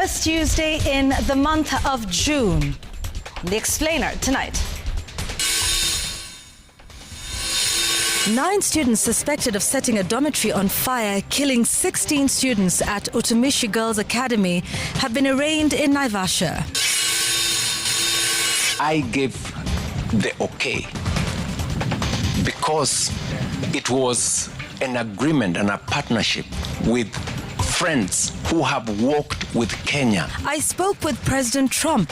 first Tuesday in the month of June. The Explainer tonight. 9 students suspected of setting a dormitory on fire, killing 16 students at Utumishi Girls Academy, have been arraigned in Naivasha. I gave the okay because it was an agreement and a partnership with friends who have worked with Kenya. I spoke with President Trump.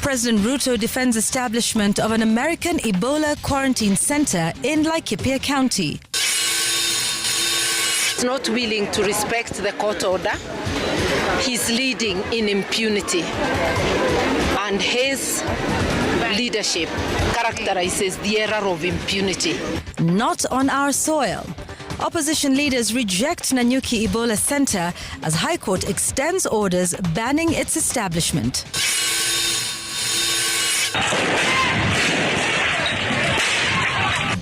President Ruto defends establishment of an American Ebola quarantine center in Laikipia County. He's not willing to respect the court order. He's leading in impunity. And his leadership characterizes the era of impunity. Not on our soil. Opposition leaders reject Nanyuki Ebola Center as High Court extends orders banning its establishment.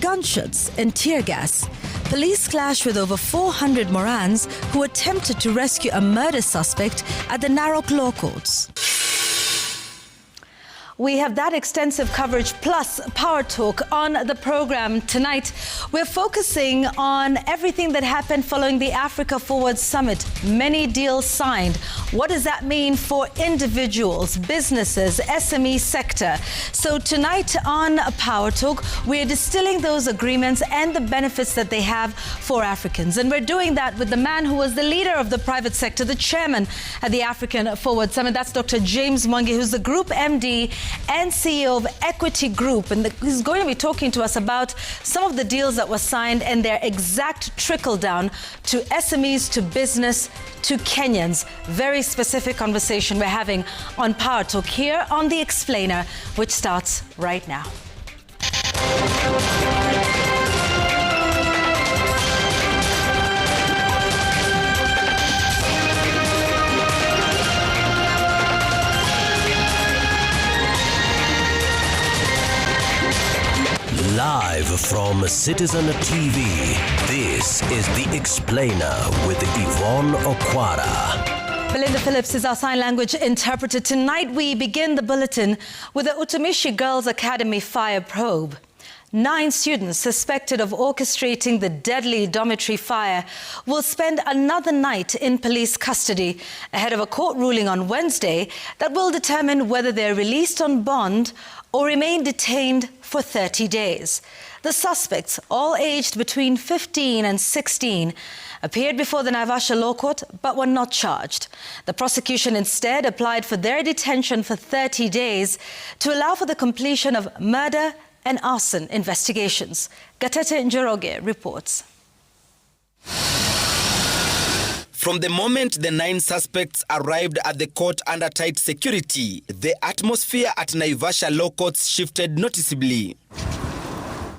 Gunshots and tear gas. Police clash with over 400 Morans who attempted to rescue a murder suspect at the Narok Law Courts. We have that extensive coverage plus Power Talk on the program tonight. We're focusing on everything that happened following the Africa Forward Summit. Many deals signed. What does that mean for individuals, businesses, SME sector? So tonight on Power Talk, we're distilling those agreements and the benefits that they have for Africans. And we're doing that with the man who was the leader of the private sector, the chairman at the African Forward Summit. That's Dr. James Mwangi, who's the Group MD and CEO of Equity Group. And he's going to be talking to us about some of the deals that were signed and their exact trickle down to SMEs, to business, to Kenyans. Very specific conversation we're having on Power Talk here on The Explainer, which starts right now. Live from Citizen TV, this is The Explainer with Yvonne Okwara. Belinda Phillips is our sign language interpreter. Tonight we begin the bulletin with the Utumishi Girls Academy fire probe. 9 students suspected of orchestrating the deadly dormitory fire will spend another night in police custody ahead of a court ruling on Wednesday that will determine whether they're released on bond or remain detained for 30 days. The suspects, all aged between 15 and 16, appeared before the Naivasha Law Court but were not charged. The prosecution instead applied for their detention for 30 days to allow for the completion of murder and arson investigations. Gatete Njoroge reports. From the moment the 9 suspects arrived at the court under tight security, the atmosphere at Naivasha Law Courts shifted noticeably.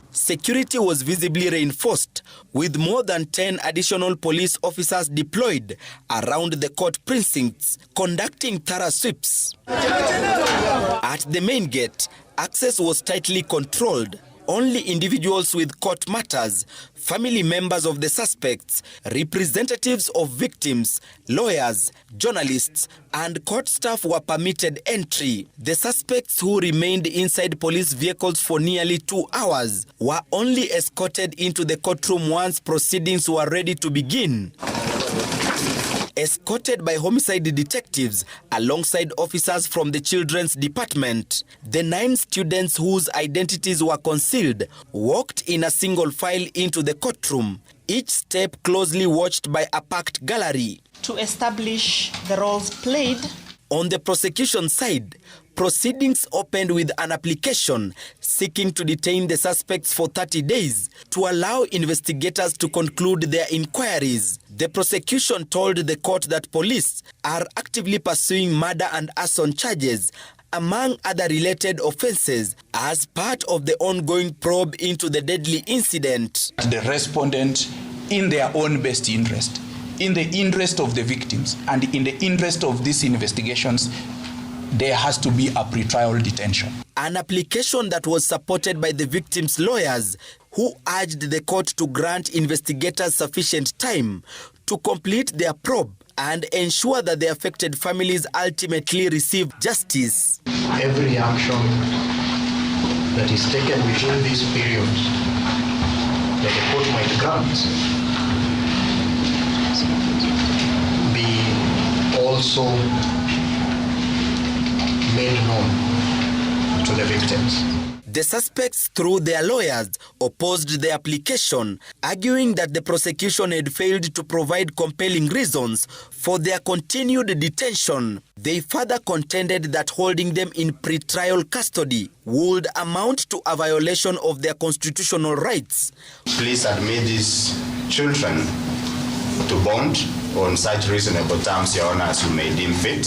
Security was visibly reinforced, with more than 10 additional police officers deployed around the court precincts, conducting thorough sweeps. At the main gate, access was tightly controlled. Only individuals with court matters, family members of the suspects, representatives of victims, lawyers, journalists, and court staff were permitted entry. The suspects, who remained inside police vehicles for nearly 2 hours, were only escorted into the courtroom once proceedings were ready to begin. Escorted by homicide detectives alongside officers from the children's department, the 9 students whose identities were concealed walked in a single file into the courtroom, each step closely watched by a packed gallery. To establish the roles played. On the prosecution side, proceedings opened with an application seeking to detain the suspects for 30 days to allow investigators to conclude their inquiries. The prosecution told the court that police are actively pursuing murder and arson charges, among other related offenses, as part of the ongoing probe into the deadly incident. The respondent, in their own best interest, in the interest of the victims, and in the interest of these investigations, there has to be a pretrial detention. An application that was supported by the victims' lawyers, who urged the court to grant investigators sufficient time to complete their probe and ensure that the affected families ultimately receive justice. Every action that is taken within this period that the court might grant be also made known to the victims. The suspects, through their lawyers, opposed the application, arguing that the prosecution had failed to provide compelling reasons for their continued detention. They further contended that holding them in pre-trial custody would amount to a violation of their constitutional rights. Please admit these children to bond on such reasonable terms, Your Honor, as you may deem fit.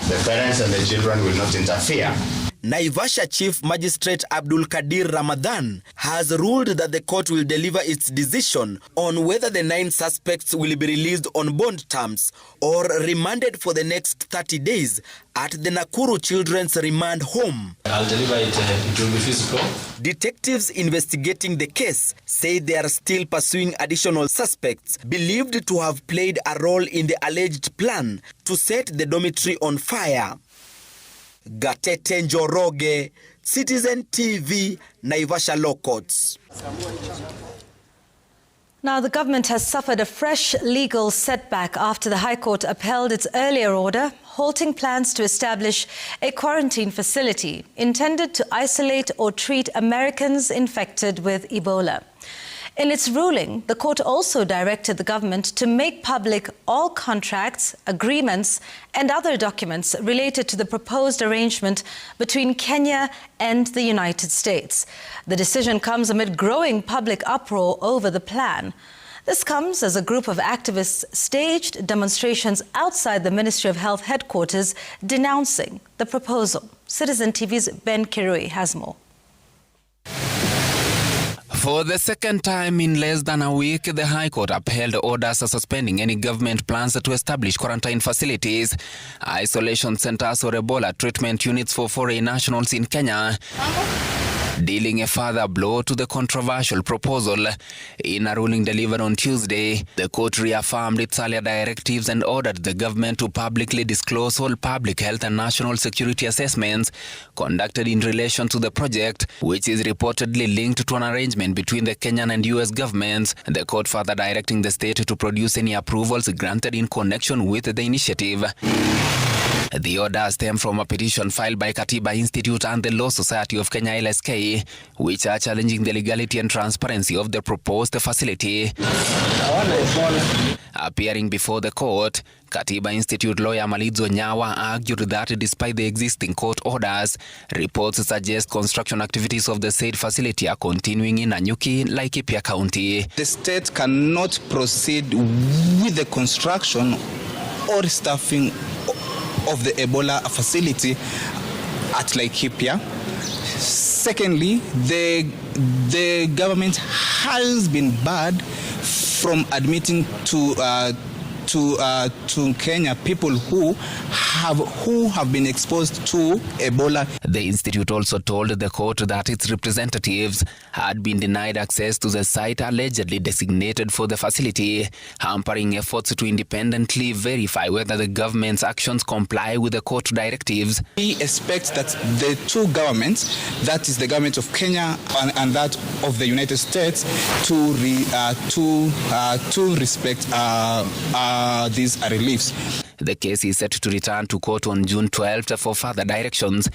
The parents and the children will not interfere. Naivasha Chief Magistrate Abdul Kadir Ramadan has ruled that the court will deliver its decision on whether the 9 suspects will be released on bond terms or remanded for the next 30 days at the Nakuru Children's Remand Home. I'll deliver it. It will be physical. Detectives investigating the case say they are still pursuing additional suspects believed to have played a role in the alleged plan to set the dormitory on fire. Gatete Njoroge, Citizen TV, Naivasha Law Courts. Now, the government has suffered a fresh legal setback after the High Court upheld its earlier order, halting plans to establish a quarantine facility intended to isolate or treat Americans infected with Ebola. In its ruling, the court also directed the government to make public all contracts, agreements, and other documents related to the proposed arrangement between Kenya and the United States. The decision comes amid growing public uproar over the plan. This comes as a group of activists staged demonstrations outside the Ministry of Health headquarters denouncing the proposal. Citizen TV's Ben Kirui has more. For the second time in less than a week, the High Court upheld orders suspending any government plans to establish quarantine facilities, isolation centers or Ebola treatment units for foreign nationals in Kenya, dealing a further blow to the controversial proposal. In a ruling delivered on Tuesday, the court reaffirmed its earlier directives and ordered the government to publicly disclose all public health and national security assessments conducted in relation to the project, which is reportedly linked to an arrangement between the Kenyan and US governments. The court further directing the state to produce any approvals granted in connection with the initiative. The order stems from a petition filed by Katiba Institute and the Law Society of Kenya LSK, which are challenging the legality and transparency of the proposed facility. Appearing before the court, Katiba Institute lawyer Malizo Nyawa argued that despite the existing court orders, reports suggest construction activities of the said facility are continuing in Nanyuki, Laikipia County. The state cannot proceed with the construction or staffing of the Ebola facility at Laikipia. Secondly, the government has been barred from admitting to Kenya people who have been exposed to Ebola. The institute also told the court that its representatives had been denied access to the site allegedly designated for the facility, hampering efforts to independently verify whether the government's actions comply with the court directives. We expect that the two governments, that is the government of Kenya and that of the United States, to respect these reliefs. The case is set to return to court on June 12th for further directions.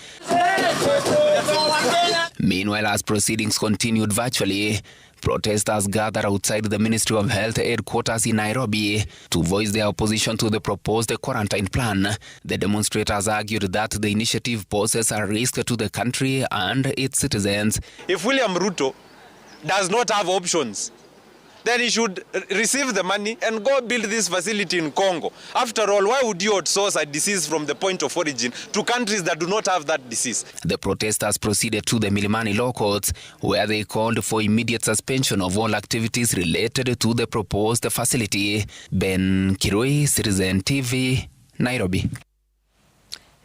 Meanwhile, as proceedings continued virtually, protesters gathered outside the Ministry of Health headquarters in Nairobi to voice their opposition to the proposed quarantine plan. The demonstrators argued that the initiative poses a risk to the country and its citizens. If William Ruto does not have options, then he should receive the money and go build this facility in Congo. After all, why would you outsource a disease from the point of origin to countries that do not have that disease? The protesters proceeded to the Milimani Law Courts, where they called for immediate suspension of all activities related to the proposed facility. Ben Kirui, Citizen TV, Nairobi.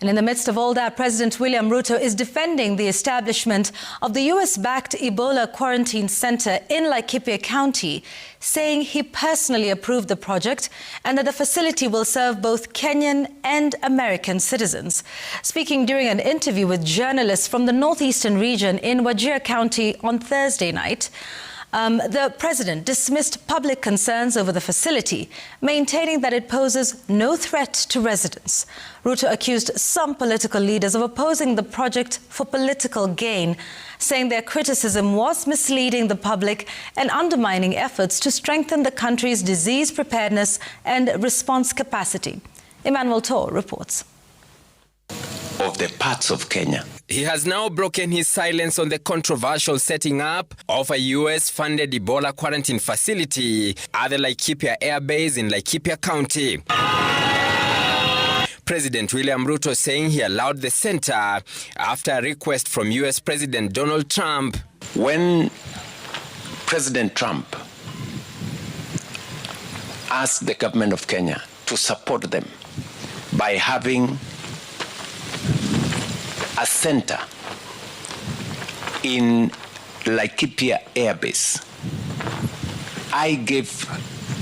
And in the midst of all that, President William Ruto is defending the establishment of the US-backed Ebola quarantine center in Laikipia County, saying he personally approved the project and that the facility will serve both Kenyan and American citizens. Speaking during an interview with journalists from the northeastern region in Wajir County on Thursday night, the president dismissed public concerns over the facility, maintaining that it poses no threat to residents. Ruto accused some political leaders of opposing the project for political gain, saying their criticism was misleading the public and undermining efforts to strengthen the country's disease preparedness and response capacity. Emmanuel Tor reports. Of the parts of Kenya. He has now broken his silence on the controversial setting up of a US-funded Ebola quarantine facility at the Laikipia Air Base in Laikipia County. President William Ruto saying he allowed the center after a request from US President Donald Trump. When President Trump asked the government of Kenya to support them by having a center in Laikipia Air Base, I gave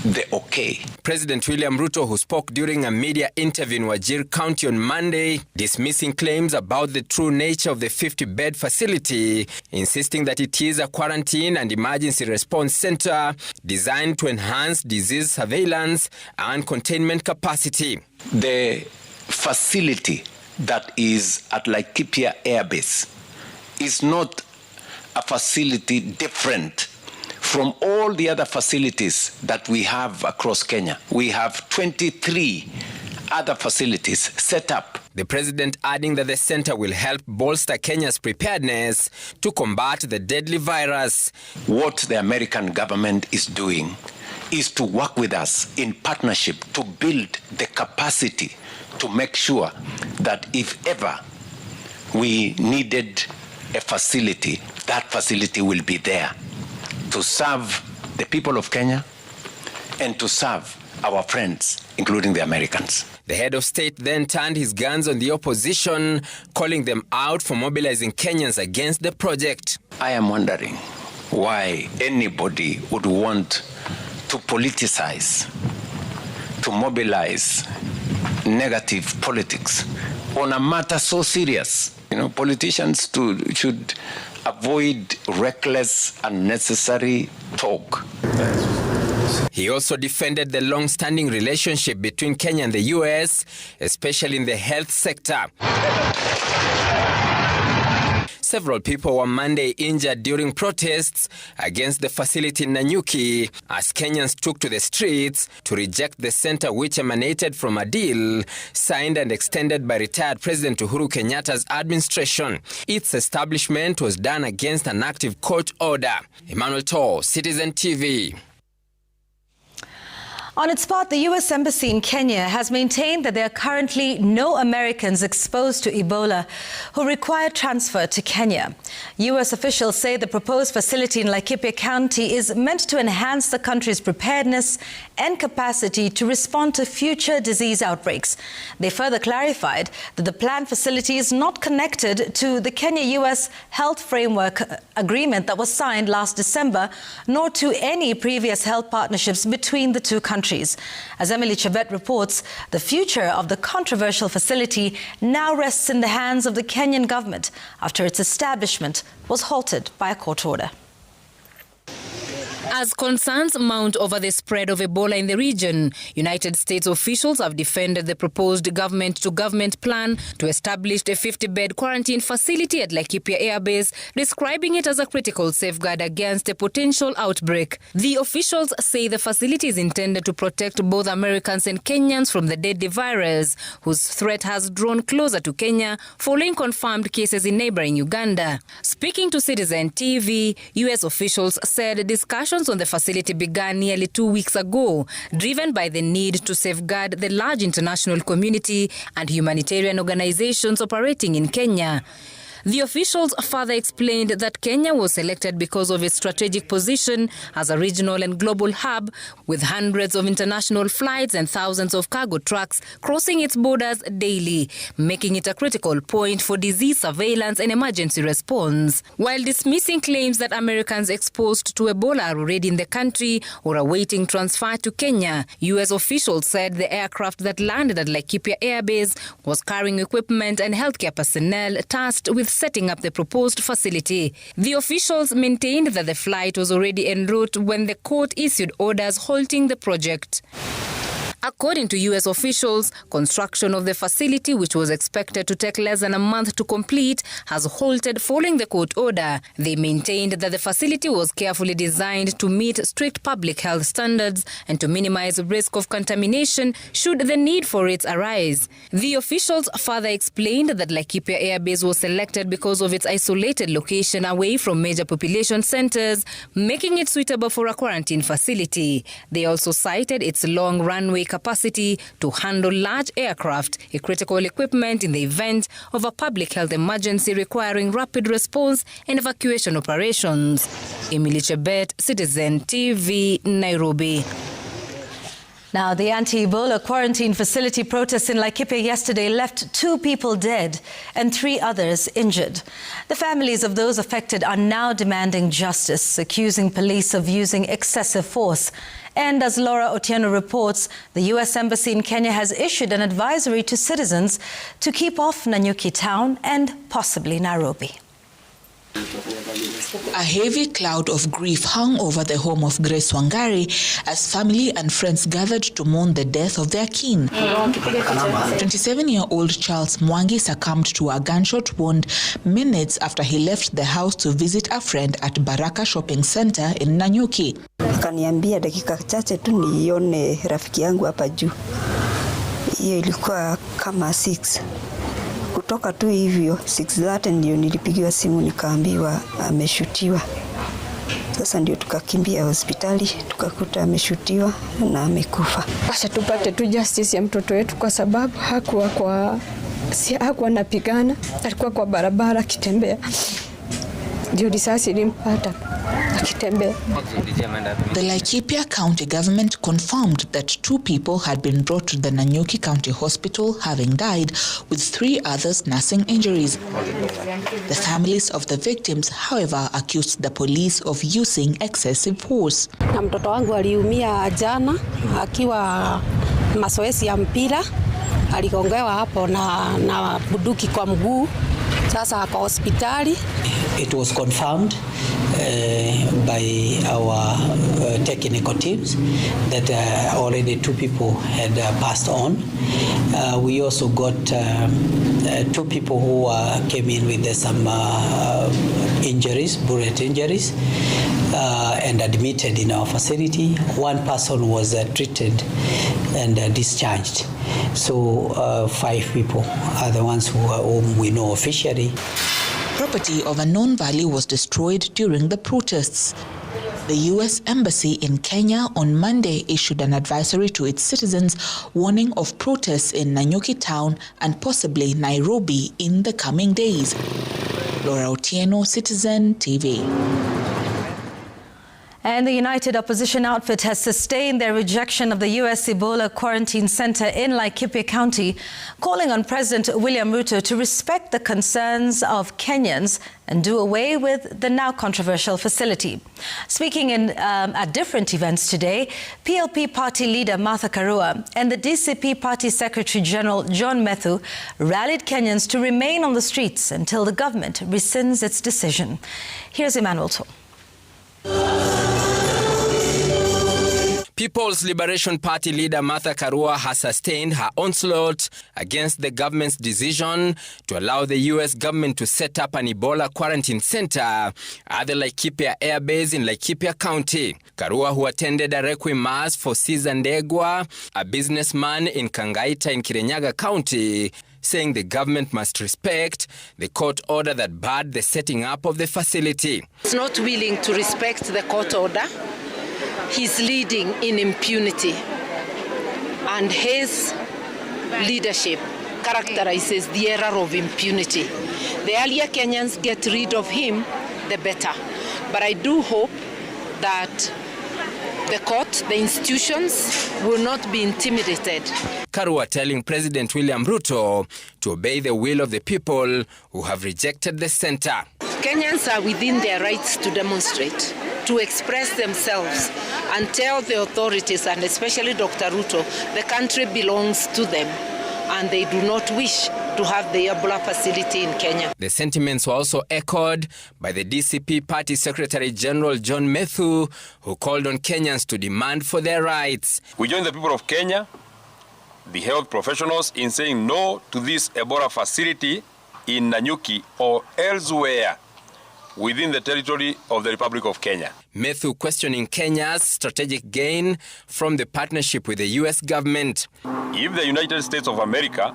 the okay. President William Ruto, who spoke during a media interview in Wajir County on Monday, dismissing claims about the true nature of the 50-bed facility, insisting that it is a quarantine and emergency response center designed to enhance disease surveillance and containment capacity. The facility that is at Laikipia Air Base is not a facility different from all the other facilities that we have across Kenya. We have 23 other facilities set up. The president adding that the center will help bolster Kenya's preparedness to combat the deadly virus. What the American government is doing is to work with us in partnership to build the capacity to make sure that if ever we needed a facility, that facility will be there to serve the people of Kenya and to serve our friends, including the Americans. The head of state then turned his guns on the opposition, calling them out for mobilizing Kenyans against the project. I am wondering why anybody would want to politicize, to mobilize negative politics on a matter so serious. You know, politicians should avoid reckless, unnecessary talk. He also defended the long-standing relationship between Kenya and the US, especially in the health sector. Several people were Monday injured during protests against the facility in Nanyuki as Kenyans took to the streets to reject the center, which emanated from a deal signed and extended by retired President Uhuru Kenyatta's administration. Its establishment was done against an active court order. Emmanuel Tor, Citizen TV. On its part, the U.S. Embassy in Kenya has maintained that there are currently no Americans exposed to Ebola who require transfer to Kenya. U.S. officials say the proposed facility in Laikipia County is meant to enhance the country's preparedness and capacity to respond to future disease outbreaks. They further clarified that the planned facility is not connected to the Kenya-U.S. Health Framework Agreement that was signed last December, nor to any previous health partnerships between the two countries. As Emily Chebet reports, the future of the controversial facility now rests in the hands of the Kenyan government after its establishment was halted by a court order. As concerns mount over the spread of Ebola in the region, United States officials have defended the proposed government-to-government plan to establish a 50-bed quarantine facility at Laikipia Air Base, describing it as a critical safeguard against a potential outbreak. The officials say the facility is intended to protect both Americans and Kenyans from the deadly virus, whose threat has drawn closer to Kenya following confirmed cases in neighboring Uganda. Speaking to Citizen TV, U.S. officials said discussions on the facility began nearly 2 weeks ago, driven by the need to safeguard the large international community and humanitarian organizations operating in Kenya. The officials further explained that Kenya was selected because of its strategic position as a regional and global hub, with hundreds of international flights and thousands of cargo trucks crossing its borders daily, making it a critical point for disease surveillance and emergency response. While dismissing claims that Americans exposed to Ebola are already in the country or awaiting transfer to Kenya, U.S. officials said the aircraft that landed at Laikipia Air Base was carrying equipment and healthcare personnel tasked with setting up the proposed facility. The officials maintained that the flight was already en route when the court issued orders halting the project. According to U.S. officials, construction of the facility, which was expected to take less than a month to complete, has halted following the court order. They maintained that the facility was carefully designed to meet strict public health standards and to minimize risk of contamination should the need for it arise. The officials further explained that Laikipia Air Base was selected because of its isolated location away from major population centers, making it suitable for a quarantine facility. They also cited its long runway capacity to handle large aircraft, a critical equipment in the event of a public health emergency requiring rapid response and evacuation operations. Emily Chebet, Citizen TV, Nairobi. Now, the anti-Ebola quarantine facility protests in Laikipia yesterday left 2 people dead and 3 others injured. The families of those affected are now demanding justice, accusing police of using excessive force. And as Laura Otieno reports, the U.S. Embassy in Kenya has issued an advisory to citizens to keep off Nanyuki town and possibly Nairobi. A heavy cloud of grief hung over the home of Grace Wangari as family and friends gathered to mourn the death of their kin. 27-year-old Charles Mwangi succumbed to a gunshot wound minutes after he left the house to visit a friend at Baraka Shopping Center in Nanyuki. Akaniambia dakika chache tu nione rafiki yangu hapa juu. Hiyo ilikuwa kama 6. Kutoka tu hivyo 6:30 ndio nilipigiwa simu nikaambiwa ameshutiwa. Sasa ndio tukakimbia hospitali tukakuta ameshutiwa na amekufa. Acha tupate tu justice ya mtoto wetu kwa sababu hakuwa anapigana, alikuwa kwa barabara akitembea. Ndio risasi ilimpata akitembea. The Laikipia County government confirmed that 2 people had been brought to the Nanyuki County Hospital having died, with 3 others nursing injuries. The families of the victims, however, accused the police of using excessive force. Na mtoto wangu aliumia jana akiwa mazoezi ya mpira, aligongewa hapo na bunduki kwa mguu. Sasa ako hospitali. It was confirmed by our technical teams that already 2 people had passed on. We also got 2 people who came in with some injuries, bullet injuries, and admitted in our facility. 1 person was treated and discharged. So 5 people are the ones whom we know officially. Property of a known value was destroyed during the protests. The U.S. Embassy in Kenya on Monday issued an advisory to its citizens warning of protests in Nanyuki town and possibly Nairobi in the coming days. Laura Otieno, Citizen TV. And the United Opposition Outfit has sustained their rejection of the U.S. Ebola quarantine center in Laikipia County, calling on President William Ruto to respect the concerns of Kenyans and do away with the now controversial facility. Speaking at different events today, PLP party leader Martha Karua and the DCP party secretary general John Methu rallied Kenyans to remain on the streets until the government rescinds its decision. Here's Emmanuel To. People's Liberation Party leader Martha Karua has sustained her onslaught against the government's decision to allow the U.S. government to set up an Ebola quarantine center at the Laikipia Air Base in Laikipia County. Karua, who attended a requiem mass for Caesar Ndegwa, a businessman in Kangaita in Kirinyaga County, saying the government must respect the court order that barred the setting up of the facility. He's not willing to respect the court order. He's leading in impunity, and his leadership characterizes the era of impunity. The earlier Kenyans get rid of him, the better. But I do hope that the court, the institutions, will not be intimidated. Karua telling President William Ruto to obey the will of the people who have rejected the center. Kenyans are within their rights to demonstrate, to express themselves, and tell the authorities, and especially Dr. Ruto, the country belongs to them, and they do not wish to have the Ebola facility in Kenya. The sentiments were also echoed by the DCP Party Secretary General John Methu, who called on Kenyans to demand for their rights. We join the people of Kenya, the health professionals, in saying no to this Ebola facility in Nanyuki or elsewhere within the territory of the Republic of Kenya. Methu questioning Kenya's strategic gain from the partnership with the US government. If the United States of America,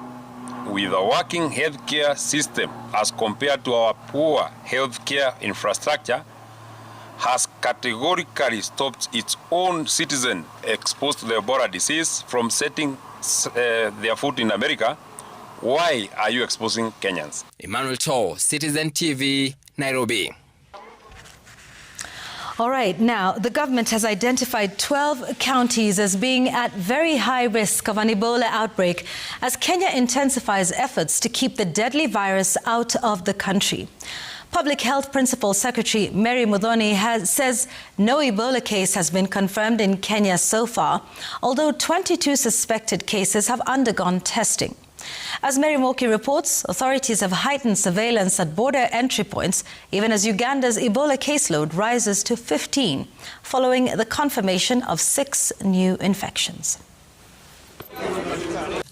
with a working healthcare system as compared to our poor healthcare infrastructure, has categorically stopped its own citizens exposed to the Ebola disease from setting their foot in America, why are you exposing Kenyans? Emmanuel Cho, Citizen TV, Nairobi. All right, now the government has identified 12 counties as being at very high risk of an Ebola outbreak as Kenya intensifies efforts to keep the deadly virus out of the country. Public Health Principal Secretary Mary Muthoni says no Ebola case has been confirmed in Kenya so far, although 22 suspected cases have undergone testing. As Mary Moki reports, authorities have heightened surveillance at border entry points, even as Uganda's Ebola caseload rises to 15, following the confirmation of 6 new infections.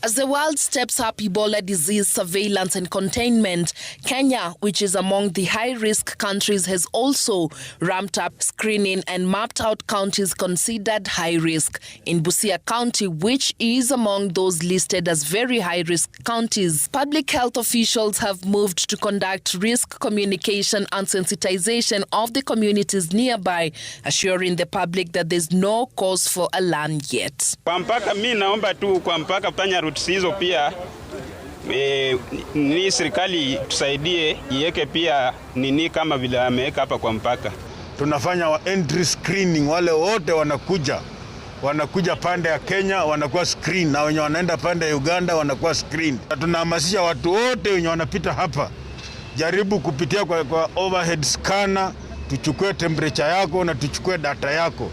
As the world steps up Ebola disease surveillance and containment, Kenya, which is among the high-risk countries, has also ramped up screening and mapped out counties considered high risk. In Busia County, which is among those listed as very high-risk counties, public health officials have moved to conduct risk communication and sensitization of the communities nearby, assuring the public that there's no cause for alarm yet. Kwa mpaka mimi naomba tu kwa mpaka kufanya routes hizo pia ni serikali tusaidie iweke pia nini kama vile ameweka hapa kwa mpaka. Tunafanya wa entry screening, wale wote wanakuja pande ya Kenya wanakuwa screen, na wenye wanaenda pande ya Uganda wanakuwa screen. Tunahamasisha watu wote wenye wanapita hapa, jaribu kupitia kwa overhead scanner, tuchukue temperature yako na tuchukue data yako.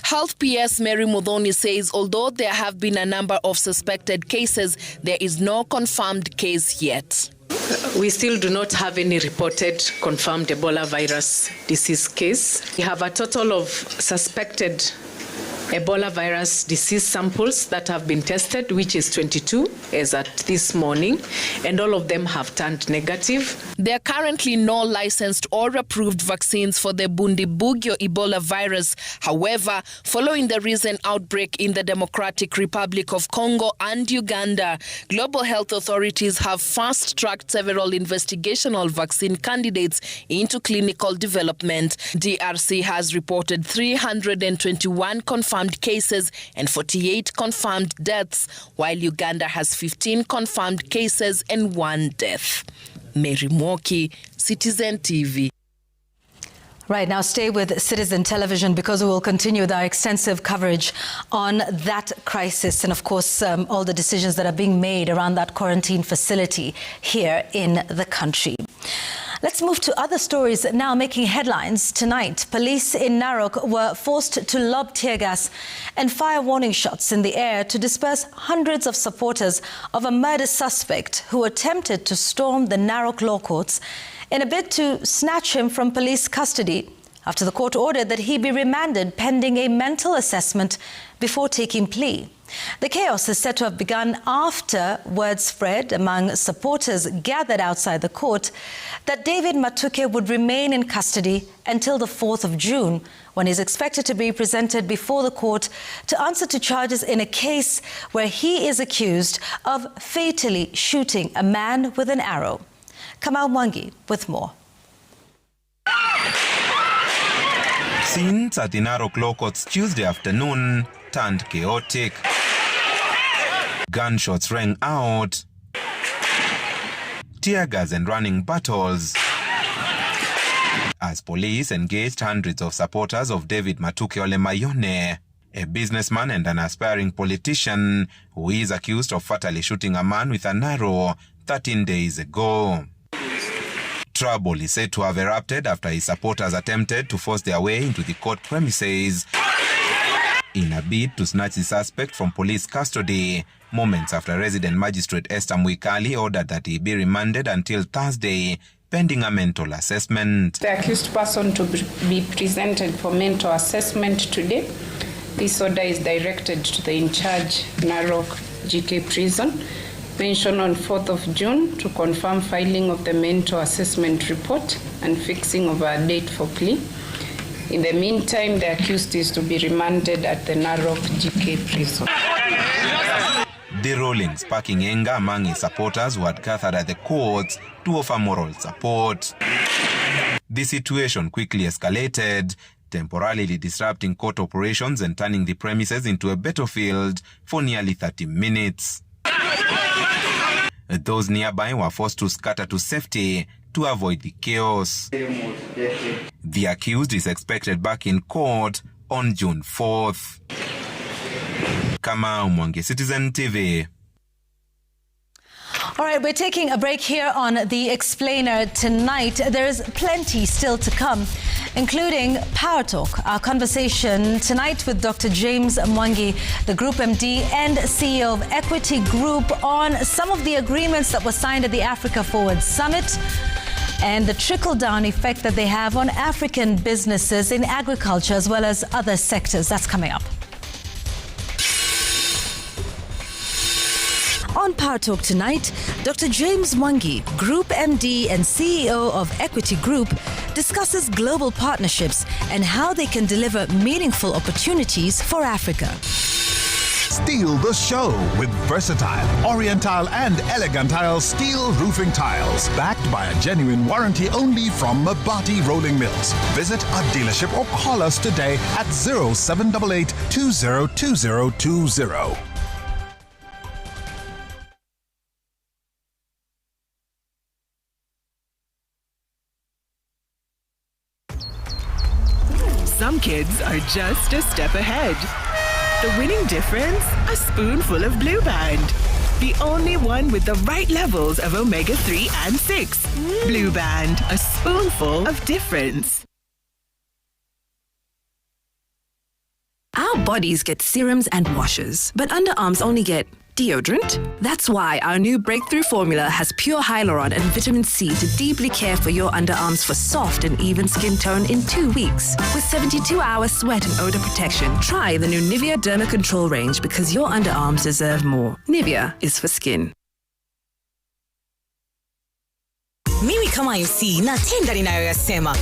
Health PS Mary Muthoni says although there have been a number of suspected cases, there is no confirmed case yet. We still do not have any reported confirmed Ebola virus disease case. We have a total of suspected Ebola virus disease samples that have been tested, which is 22 as at this morning, and all of them have turned negative. There are currently no licensed or approved vaccines for the Bundibugyo Ebola virus. However, following the recent outbreak in the Democratic Republic of Congo and Uganda, global health authorities have fast-tracked several investigational vaccine candidates into clinical development. DRC has reported 321 confirmed cases and 48 confirmed deaths, while Uganda has 15 confirmed cases and 1 death. Mary Moki, Citizen TV. Right, now stay with Citizen Television because we will continue with our extensive coverage on that crisis and, of course, all the decisions that are being made around that quarantine facility here in the country. Let's move to other stories now making headlines tonight. Police in Narok were forced to lob tear gas and fire warning shots in the air to disperse hundreds of supporters of a murder suspect who attempted to storm the Narok law courts in a bid to snatch him from police custody after the court ordered that he be remanded pending a mental assessment before taking plea. The chaos is said to have begun after word spread among supporters gathered outside the court that David Matuke would remain in custody until the 4th of June, when he's expected to be presented before the court to answer to charges in a case where he is accused of fatally shooting a man with an arrow. Kamau Mwangi with more. Scenes at the Narok law courts Tuesday afternoon turned chaotic. Gunshots rang out tear gas and running battles as police engaged hundreds of supporters of David Matuke Ole Mayone, a businessman and an aspiring politician who is accused of fatally shooting a man with an arrow 13 days ago. Trouble is said to have erupted after his supporters attempted to force their way into the court premises in a bid to snatch the suspect from police custody, moments after resident magistrate Esther Mwikali ordered that he be remanded until Thursday, pending a mental assessment. The accused person to be presented for mental assessment today. This order is directed to the in-charge Narok GK Prison, mentioned on 4th of June to confirm filing of the mental assessment report and fixing of a date for plea. In the meantime, the accused is to be remanded at the Narok GK Prison. The ruling sparking anger among his supporters who had gathered at the courts to offer moral support. The situation quickly escalated, temporarily disrupting court operations and turning the premises into a battlefield for nearly 30 minutes. Those nearby were forced to scatter to safety to avoid the chaos. The accused is expected back in court on June 4th. Kamau Mwangi, Citizen TV. All right, we're taking a break here on The Explainer tonight. There's plenty still to come, including Power Talk, our conversation tonight with Dr. James Mwangi, the Group MD and CEO of Equity Group, on some of the agreements that were signed at the Africa Forward Summit and the trickle-down effect that they have on African businesses in agriculture as well as other sectors. That's coming up. On Power Talk tonight, Dr. James Mwangi, Group MD and CEO of Equity Group, discusses global partnerships and how they can deliver meaningful opportunities for Africa. Steal the show with versatile, oriental and elegantile steel roofing tiles, backed by a genuine warranty only from Mabati Rolling Mills. Visit our dealership or call us today at 0788 202020. Some kids are just a step ahead. The winning difference? A spoonful of Blue Band. The only one with the right levels of omega-3 and 6. Blue Band, a spoonful of difference. Our bodies get serums and washes, but underarms only get deodorant. That's why our new breakthrough formula has pure hyaluron and vitamin C to deeply care for your underarms for soft and even skin tone in 2 weeks. With 72-hour sweat and odor protection, try the new Nivea Derma Control range because your underarms deserve more. Nivea is for skin. Mimi kama MC natenda ninayoyasema.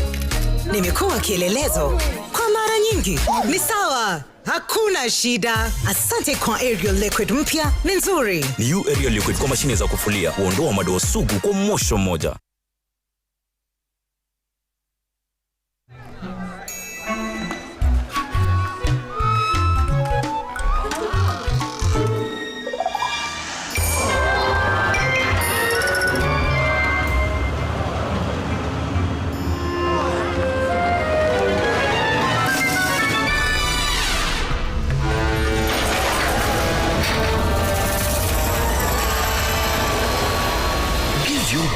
Nimekuwa kielelezo kwa mara nyingi. Ni sawa. Hakuna shida. Asante kwa Ariel Liquid mpya ni nzuri. New Ariel Liquid kwa mashine za kufulia huondoa madoa sugu kwa mosho mmoja.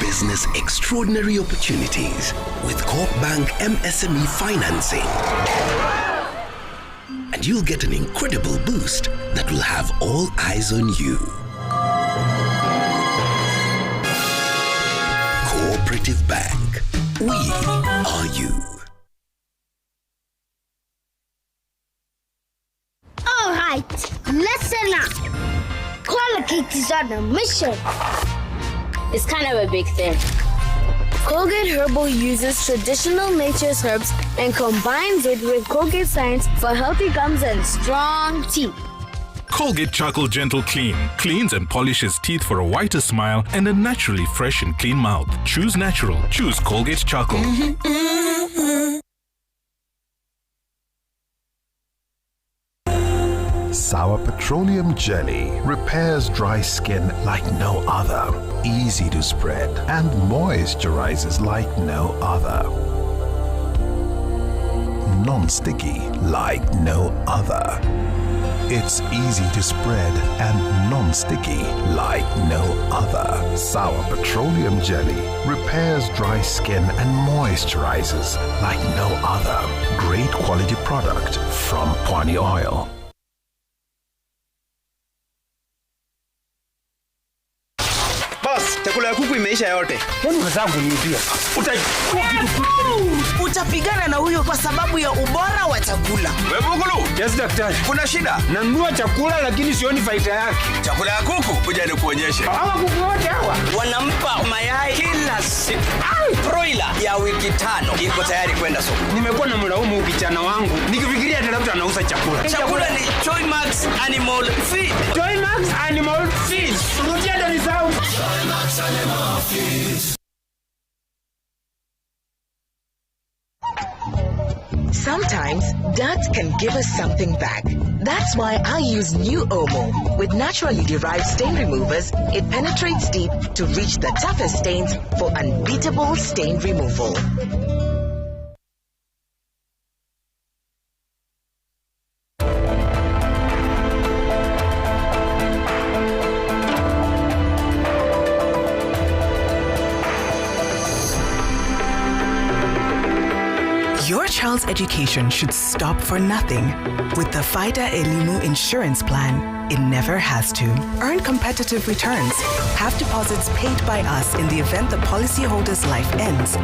Business extraordinary opportunities with Corp Bank MSME financing. And you'll get an incredible boost that will have all eyes on you. Cooperative Bank. We are you. All right, listen up. Colgate is on a mission. It's kind of a big thing. Colgate Herbal uses traditional nature's herbs and combines it with Colgate Science for healthy gums and strong teeth. Colgate Charcoal Gentle Clean cleans and polishes teeth for a whiter smile and a naturally fresh and clean mouth. Choose natural. Choose Colgate Charcoal. Sour Petroleum Jelly repairs dry skin like no other. Easy to spread and moisturizes like no other. Non-sticky like no other. It's easy to spread and non-sticky like no other. Sour Petroleum Jelly repairs dry skin and moisturizes like no other. Great quality product from Pwani Oil. Boss, chakula ya kuku imeisha yote. Hebu wenzangu niibia. Utapigana na huyo kwa sababu ya ubora wa chakula. Wewe Bugulu? Yes daktari. Kuna shida? Nanunua chakula lakini sioni faida yake. Chakula ya kuku kuja nikuonyeshe. Hawa kuku wote hawa wanampa mayai kila siku. Broiler ya wiki 5 iko tayari kwenda soko. Nimekuwa na mlaumu ukichana wangu nikifikiria ati labda anauza chakula. Chakula ni Joymax Animal Feed. Joymax Animal Feed. Rudia ndani zao. Joymax Animal Feed. Sometimes, dirt can give us something back. That's why I use new Omo. With naturally derived stain removers, it penetrates deep to reach the toughest stains for unbeatable stain removal. Your child's education should stop for nothing. With the FIDA Elimu insurance plan, it never has to. Earn competitive returns. Have deposits paid by us in the event the policyholder's life ends.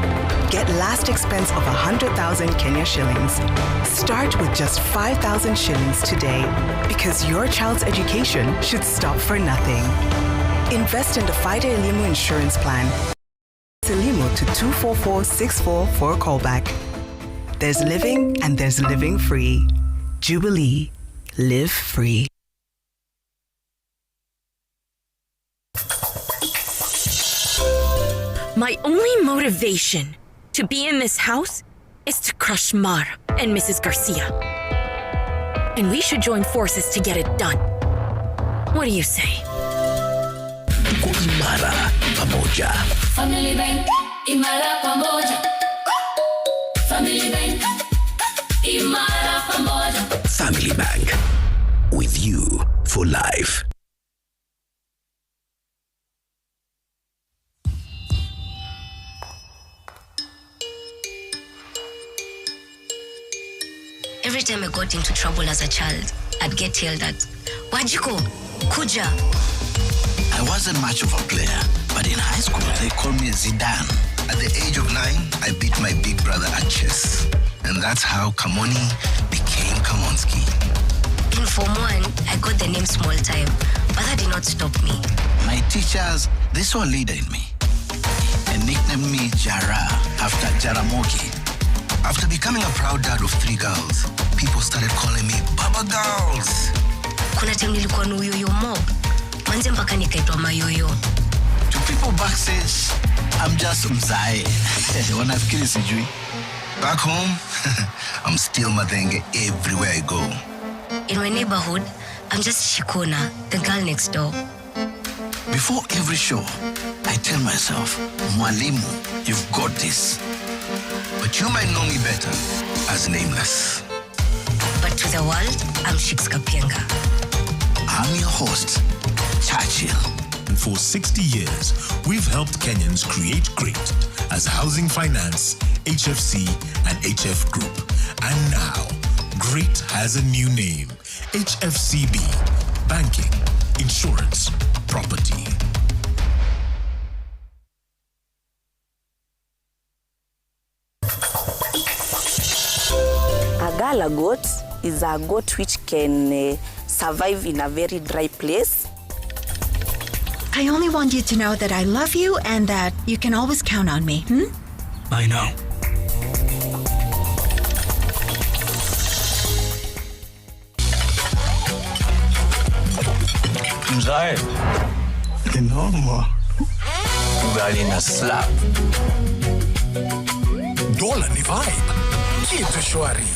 Get last expense of 100,000 Kenya shillings. Start with just 5,000 shillings today, because your child's education should stop for nothing. Invest in the FIDA Elimu insurance plan. Elimu to 24464 for a callback. There's living and there's living free. Jubilee. Live free. My only motivation to be in this house is to crush Mara and Mrs. Garcia. And we should join forces to get it done. What do you say? Tuko imara pamoja. Family Bank, imara pamoja. Family Bank, imara pamoja. Family Bank, with you for life. Every time I got into trouble as a child, I'd get yelled at. Wajiko, Kuja. I wasn't much of a player, but in high school they called me Zidane. At the age of 9, I beat my big brother at chess. And that's how Kamoni became Kamonski. In Form 1, I got the name Small Time, but that did not stop me. My teachers, they saw a leader in me and nicknamed me Jara after Jaramogi. After becoming a proud dad of 3 girls, people started calling me Baba Girls. Kuna time nilikuwa na uyoyo mob. Manze mpaka nikaitwa mayoyo. To people backstage, I'm just Mzae. Wanafikiri sijui. Back home, I'm still Madenge everywhere I go. In my neighborhood, I'm just Shikona, the girl next door. Before every show, I tell myself, Mwalimu, you've got this. But you might know me better as Nameless. But to the world, I'm Shix Kapienga. I'm your host, Churchill. For 60 years, we've helped Kenyans create great as Housing Finance, HFC, and HF Group. And now, great has a new name, HFCB, Banking, Insurance, Property. A Gala goat is a goat which can survive in a very dry place. I only want you to know that I love you and that you can always count on me. I know. Mzae, Kinoma. ugali na slap. Dola ni vibe. Kitu shwari.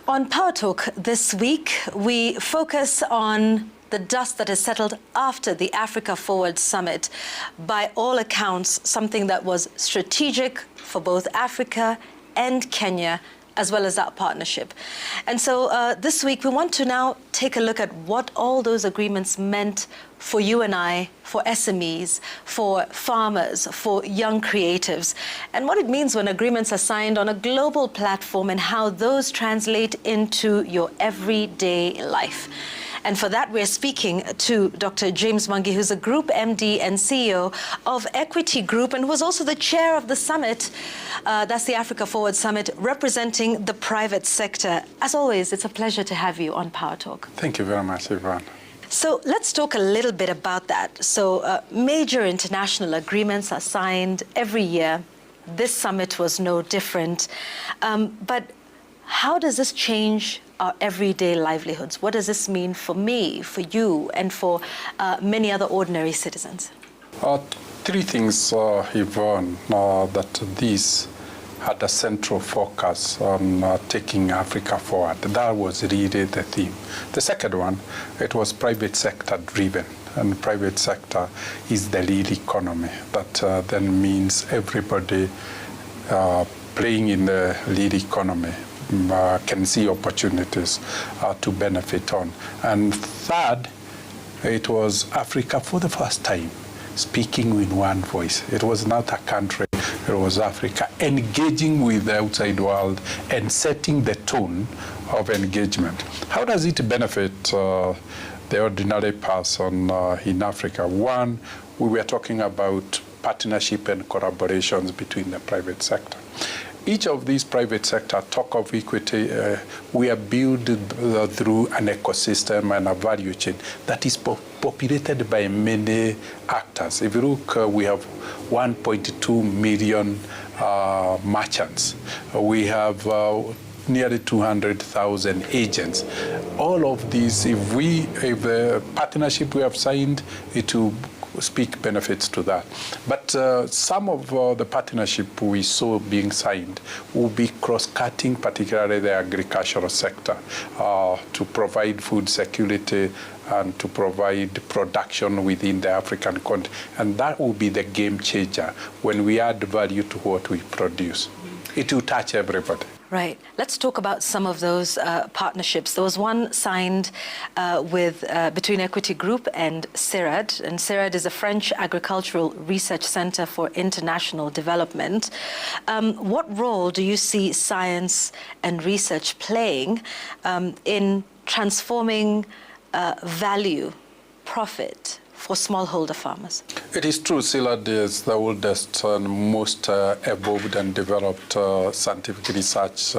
On Power Talk this week, we focus on the dust that has settled after the Africa Forward Summit. By all accounts, something that was strategic for both Africa and Kenya, as well as that partnership. And so this week, we want to now take a look at what all those agreements meant for you and I, for SMEs, for farmers, for young creatives, and what it means when agreements are signed on a global platform and how those translate into your everyday life. And for that, we're speaking to Dr. James Mwangi, who's a Group MD and CEO of Equity Group, and who was also the chair of the summit. That's the Africa Forward Summit, representing the private sector. As always, it's a pleasure to have you on Power Talk. Thank you very much, Yvonne. So let's talk a little bit about that. So major international agreements are signed every year. This summit was no different. But how does this change our everyday livelihoods? What does this mean for me, for you, and for many other ordinary citizens? Three things, Yvonne, that these had a central focus on taking Africa forward. That was really the theme. The second one, it was private sector driven, and private sector is the lead economy. That then means everybody playing in the lead economy can see opportunities to benefit on. And third, it was Africa for the first time speaking with one voice. It was not a country, it was Africa engaging with the outside world and setting the tone of engagement. How does it benefit the ordinary person in Africa? One, we were talking about partnership and collaborations between the private sector. Each of these private sector talk of equity, we are built through an ecosystem and a value chain that is populated by many actors. If you look, we have 1.2 million merchants. We have nearly 200,000 agents. All of these, if the partnership we have signed, it will speak benefits to that. But some of the partnership we saw being signed will be cross-cutting, particularly the agricultural sector, to provide food security and to provide production within the African continent. And that will be the game changer when we add value to what we produce. It will touch everybody. Right. Let's talk about some of those partnerships. There was one signed between Equity Group and CIRAD. And CIRAD is a French agricultural research center for international development. What role do you see science and research playing in transforming value, profit, for smallholder farmers? It is true, CIRAD is the oldest and most evolved and developed scientific research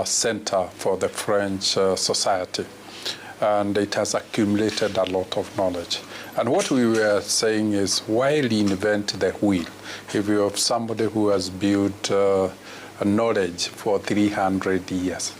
center for the French society. And it has accumulated a lot of knowledge. And what we were saying is, why reinvent the wheel? If you have somebody who has built knowledge for 300 years.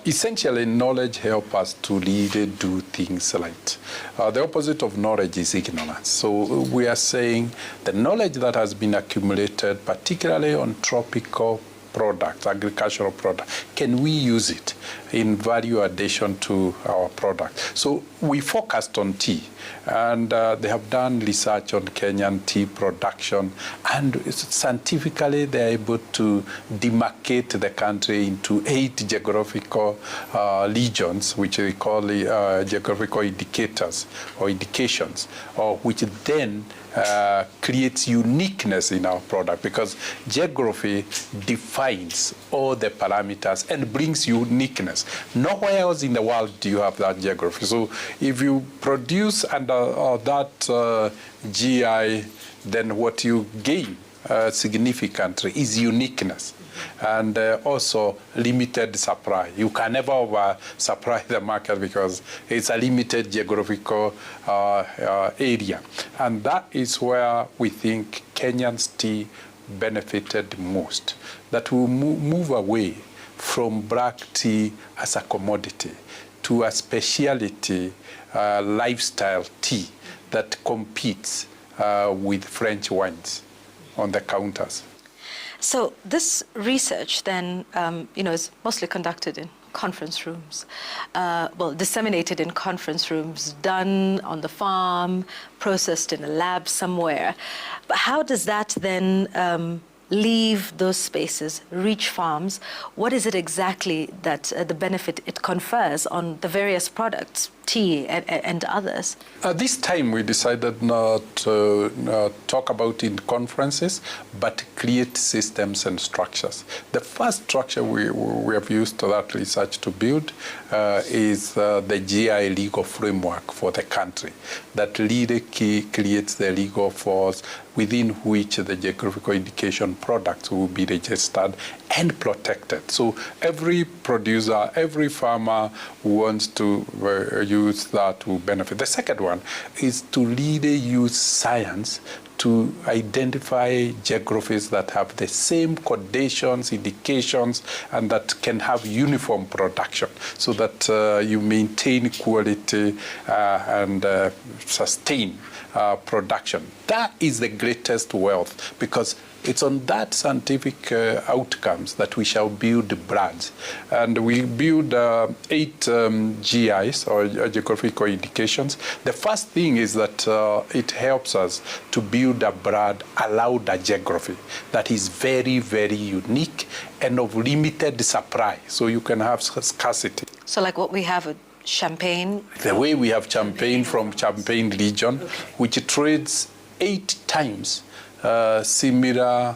Essentially, knowledge helps us to really do things right. The opposite of knowledge is ignorance. So we are saying the knowledge that has been accumulated, particularly on tropical products, agricultural products, can we use it in value addition to our product? So we focused on tea, and they have done research on Kenyan tea production, and scientifically they're able to demarcate the country into 8 geographical regions, which we call geographical indicators or indications, which then creates uniqueness in our product, because geography defines all the parameters and brings uniqueness. Nowhere else in the world do you have that geography. So if you produce under that GI, then what you gain significantly is uniqueness. And also limited supply. You can never over-supply the market because it's a limited geographical area. And that is where we think Kenyan's tea benefited most. That will move away from black tea as a commodity to a specialty lifestyle tea that competes with French wines on the counters. So this research then, is mostly conducted in conference rooms, disseminated in conference rooms, done on the farm, processed in a lab somewhere. But how does that then leave those spaces, reach farms? What is it exactly that the benefit it confers on the various products, tea and others? This time we decided not to talk about in conferences, but create systems and structures. The first structure we have used that research to build is the GI legal framework for the country that really creates the legal force within which the geographical indication products will be registered and protected. So every producer, every farmer who wants to use that will benefit. The second one is to really use science to identify geographies that have the same conditions, indications, and that can have uniform production so that you maintain quality and sustain production. That is the greatest wealth, because it's on that scientific outcomes that we shall build brands. And we build 8 GIs, or geographical indications. The first thing is that it helps us to build a brand around a geography that is very, very unique and of limited supply. So you can have scarcity. So like what we have at Champagne? The way we have Champagne from Champagne region, which trades 8 times similar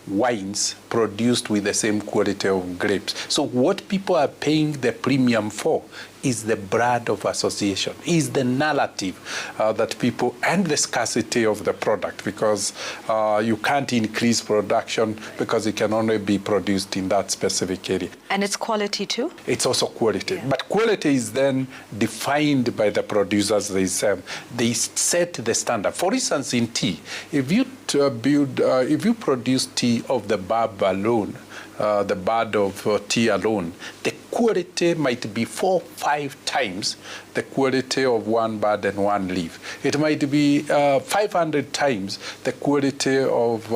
wines produced with the same quality of grapes. So what people are paying the premium for is the brand of association, is the narrative that people, and the scarcity of the product, because you can't increase production because it can only be produced in that specific area. And it's quality too? It's also quality. Yeah. But quality is then defined by the producers themselves. They set the standard. For instance, in tea, if you if you produce tea of the barb alone, the bud of tea alone, the quality might be 4 or 5 times the quality of one bud and one leaf. It might be 500 times the quality of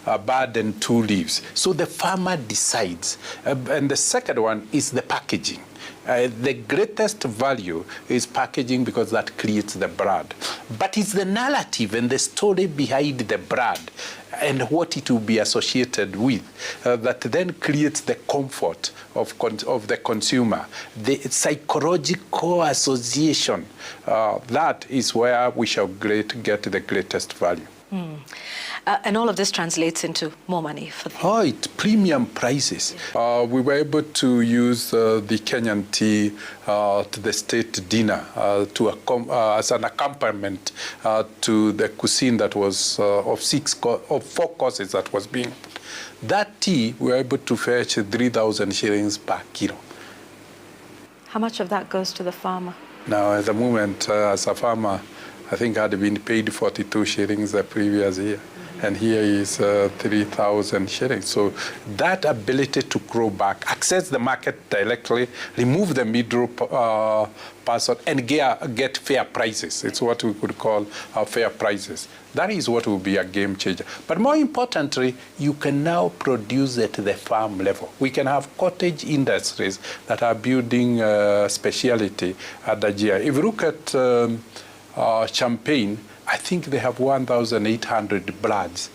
a bud and 2 leaves. So the farmer decides. And the second one is the packaging. The greatest value is packaging, because that creates the brand. But it's the narrative and the story behind the brand and what it will be associated with that then creates the comfort of the consumer, the psychological association. That is where we shall get the greatest value. And all of this translates into more money for them. Oh, it's premium prices. We were able to use the Kenyan tea to the state dinner as an accompaniment to the cuisine that was of 4 courses that was being put. That tea, we were able to fetch 3,000 shillings per kilo. How much of that goes to the farmer? Now, at the moment, as a farmer, I think I'd been paid 42 shillings the previous year. And here is 3,000 shillings. So that ability to grow back, access the market directly, remove the middle person, and get fair prices. It's what we could call fair prices. That is what will be a game changer. But more importantly, you can now produce at the farm level. We can have cottage industries that are building specialty at the GI. If you look at Champagne, I think they have 1,800 brands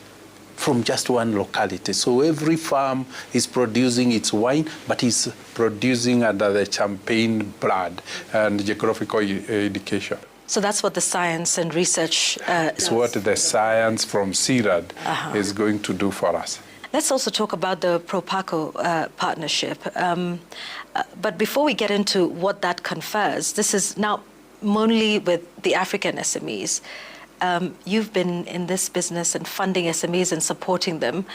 from just one locality. So every farm is producing its wine, but is producing under the Champagne brand and geographical indication. So that's what the science and research It's what the science from CIRAD is going to do for us. Let's also talk about the Proparco partnership. But before we get into what that confers, this is now only with the African SMEs. You've been in this business and funding SMEs and supporting them,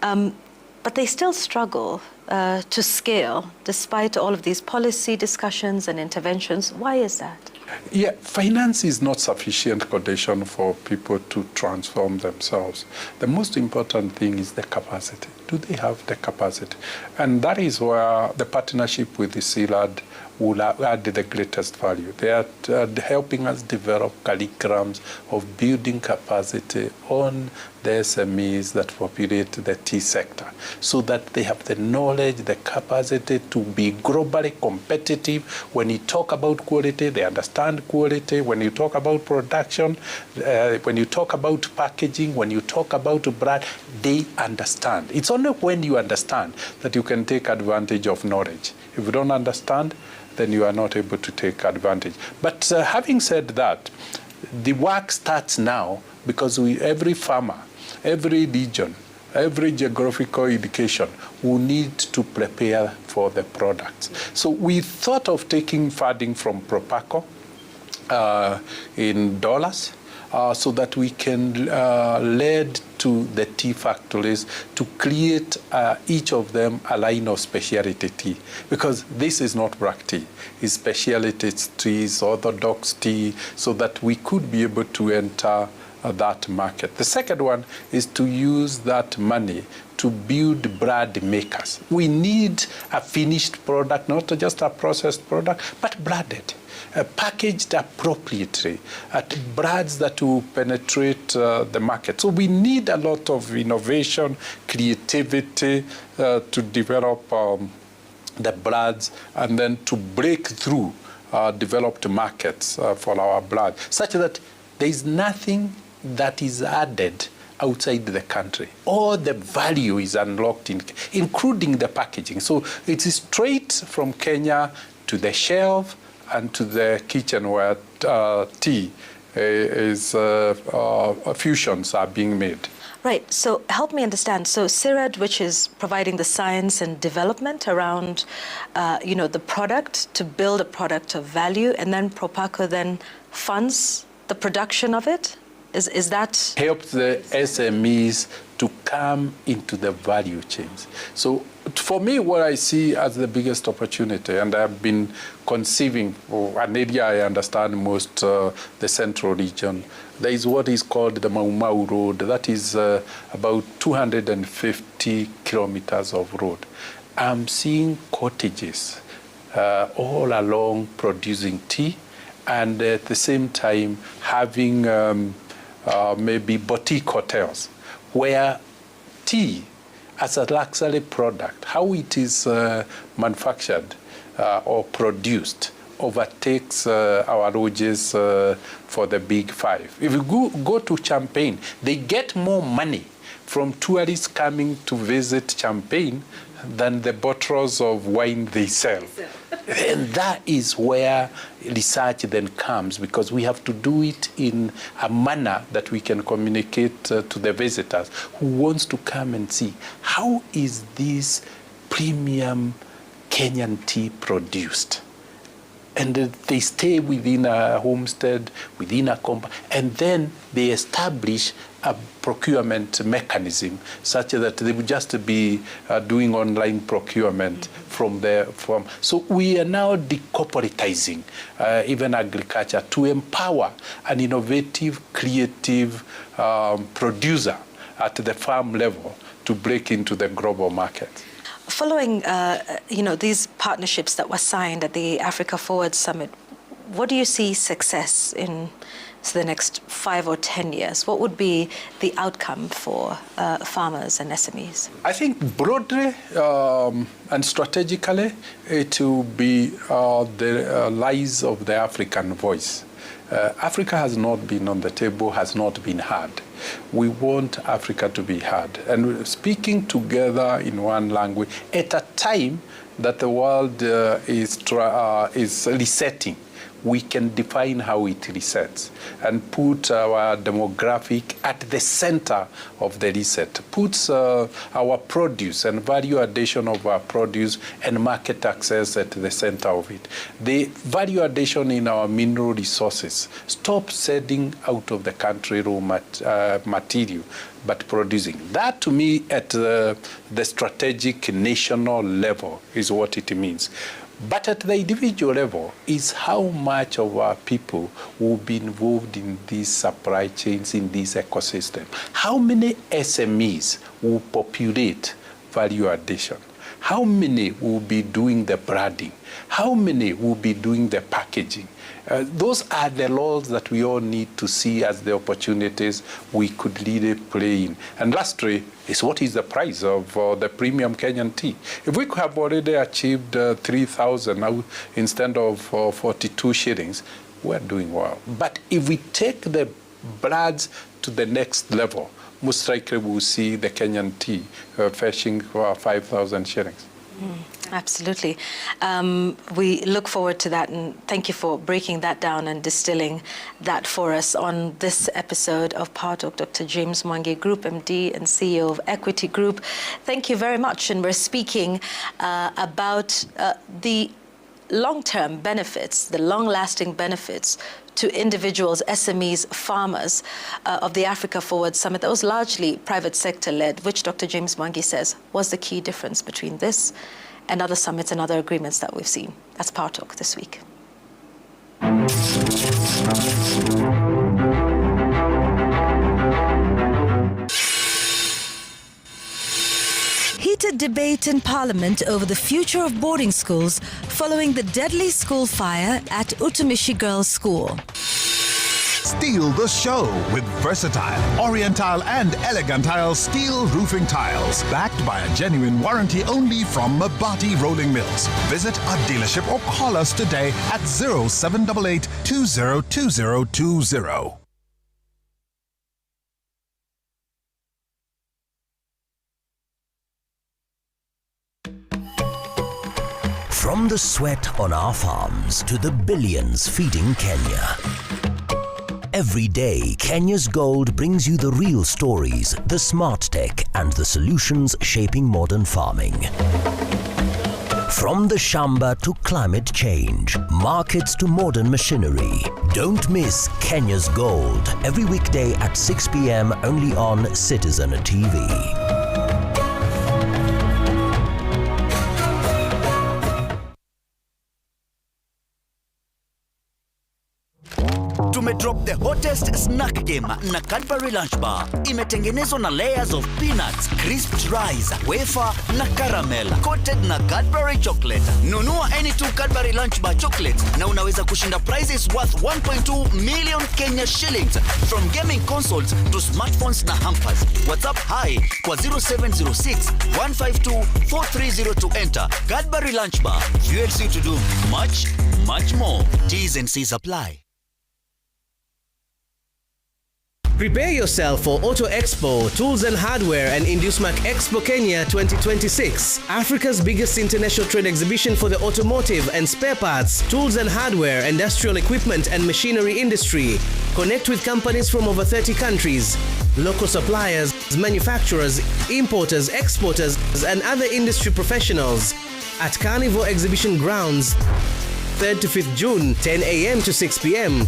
but they still struggle to scale despite all of these policy discussions and interventions. Why is that? Yeah, finance is not sufficient condition for people to transform themselves. The most important thing is the capacity. Do they have the capacity? And that is where the partnership with the CIRAD will add the greatest value. They are helping us develop curriculums of building capacity on the SMEs that populate the tea sector, so that they have the knowledge, the capacity to be globally competitive. When you talk about quality, they understand quality. When you talk about production, when you talk about packaging, when you talk about brand, they understand. It's only when you understand that you can take advantage of knowledge. If you don't understand, then you are not able to take advantage. But having said that, the work starts now, because every farmer, every region, every geographical indication will need to prepare for the products. So we thought of taking funding from Proparco in dollars, so that we can lead to the tea factories to create each of them a line of specialty tea. Because this is not black tea, it's specialty tea, it's orthodox tea, so that we could be able to enter that market. The second one is to use that money to build brand makers. We need a finished product, not just a processed product, but branded, packaged appropriately, at brands that will penetrate the market. So we need a lot of innovation, creativity to develop the brands, and then to break through developed markets for our brand, such that there is nothing that is added outside the country. All the value is unlocked, including the packaging. So it is straight from Kenya to the shelf and to the kitchen where tea fusions are being made. Right, so help me understand. So CIRAD, which is providing the science and development around, the product, to build a product of value, and then Proparco then funds the production of it? Is that... Helps the SMEs to come into the value chains. So for me, what I see as the biggest opportunity, and I've been conceiving an area I understand most, the central region, there is what is called the Mau Mau Road. That is about 250 kilometers of road. I'm seeing cottages all along producing tea, and at the same time having maybe boutique hotels where tea as a luxury product, how it is manufactured or produced, overtakes our lodges for the big five. If you go to Champagne, they get more money from tourists coming to visit Champagne than the bottles of wine they sell. And that is where research then comes, because we have to do it in a manner that we can communicate to the visitors who wants to come and see how is this premium Kenyan tea produced. And they stay within a homestead, within a compound, and then they establish a procurement mechanism such that they would just be doing online procurement from their farm. So we are now decorporatizing even agriculture to empower an innovative, creative producer at the farm level to break into the global market. Following, these partnerships that were signed at the Africa Forward Summit, what do you see success in the next 5 or 10 years? What would be the outcome for farmers and SMEs? I think broadly and strategically, it will be the rise of the African voice. Africa has not been on the table, has not been heard. We want Africa to be heard. And speaking together in one language at a time that the world is resetting, we can define how it resets and put our demographic at the center of the reset, puts our produce and value addition of our produce and market access at the center of it. The value addition in our mineral resources, stop sending out of the country raw material, but producing. That, to me, at the strategic national level is what it means. But at the individual level is how much of our people will be involved in these supply chains, in this ecosystem. How many SMEs will populate value addition? How many will be doing the branding? How many will be doing the packaging? Those are the laws that we all need to see as the opportunities we could really play in. And lastly, is what is the price of the premium Kenyan tea? If we have already achieved 3,000 now instead of 42 shillings, we're doing well. But if we take the brands to the next level, most likely we'll see the Kenyan tea fetching 5,000 shillings. Absolutely. We look forward to that, and thank you for breaking that down and distilling that for us on this episode of Power Talk. Dr. James Mwangi, Group MD and CEO of Equity Group. Thank you very much. And we're speaking about the long-term benefits, the long-lasting benefits to individuals, SMEs, farmers of the Africa Forward Summit that was largely private sector-led, which Dr. James Mwangi says was the key difference between this and other summits and other agreements that we've seen. That's Power Talk this week. Heated debate in Parliament over the future of boarding schools following the deadly school fire at Utumishi Girls' School. Steal the show with versatile, Oriental and Elegantile steel roofing tiles, backed by a genuine warranty only from Mabati Rolling Mills. Visit a dealership or call us today at 0788 202020. From the sweat on our farms to the billions feeding Kenya. Every day, Kenya's Gold brings you the real stories, the smart tech, and the solutions shaping modern farming. From the shamba to climate change, markets to modern machinery. Don't miss Kenya's Gold every weekday at 6 p.m. only on Citizen TV. Tumedrop the hottest snack game na Cadbury Lunch Bar. Imetengenezwa na layers of peanuts, crisped rice, wafer na caramel, coated na Cadbury chocolate. Nunua any 2 Cadbury Lunch Bar chocolates na unaweza kushinda prizes worth 1.2 million Kenya shillings, from gaming consoles to smartphones na hampers. WhatsApp hi kwa 0706 152 430 to enter. Cadbury Lunch Bar fuels you to do much, much more. T's and C's apply. Prepare yourself for Auto Expo, Tools and Hardware and Indusmac Expo Kenya 2026, Africa's biggest international trade exhibition for the automotive and spare parts, tools and hardware, industrial equipment and machinery industry. Connect with companies from over 30 countries, local suppliers, manufacturers, importers, exporters, and other industry professionals at Carnival Exhibition Grounds, 3rd to 5th June, 10 a.m. to 6 p.m.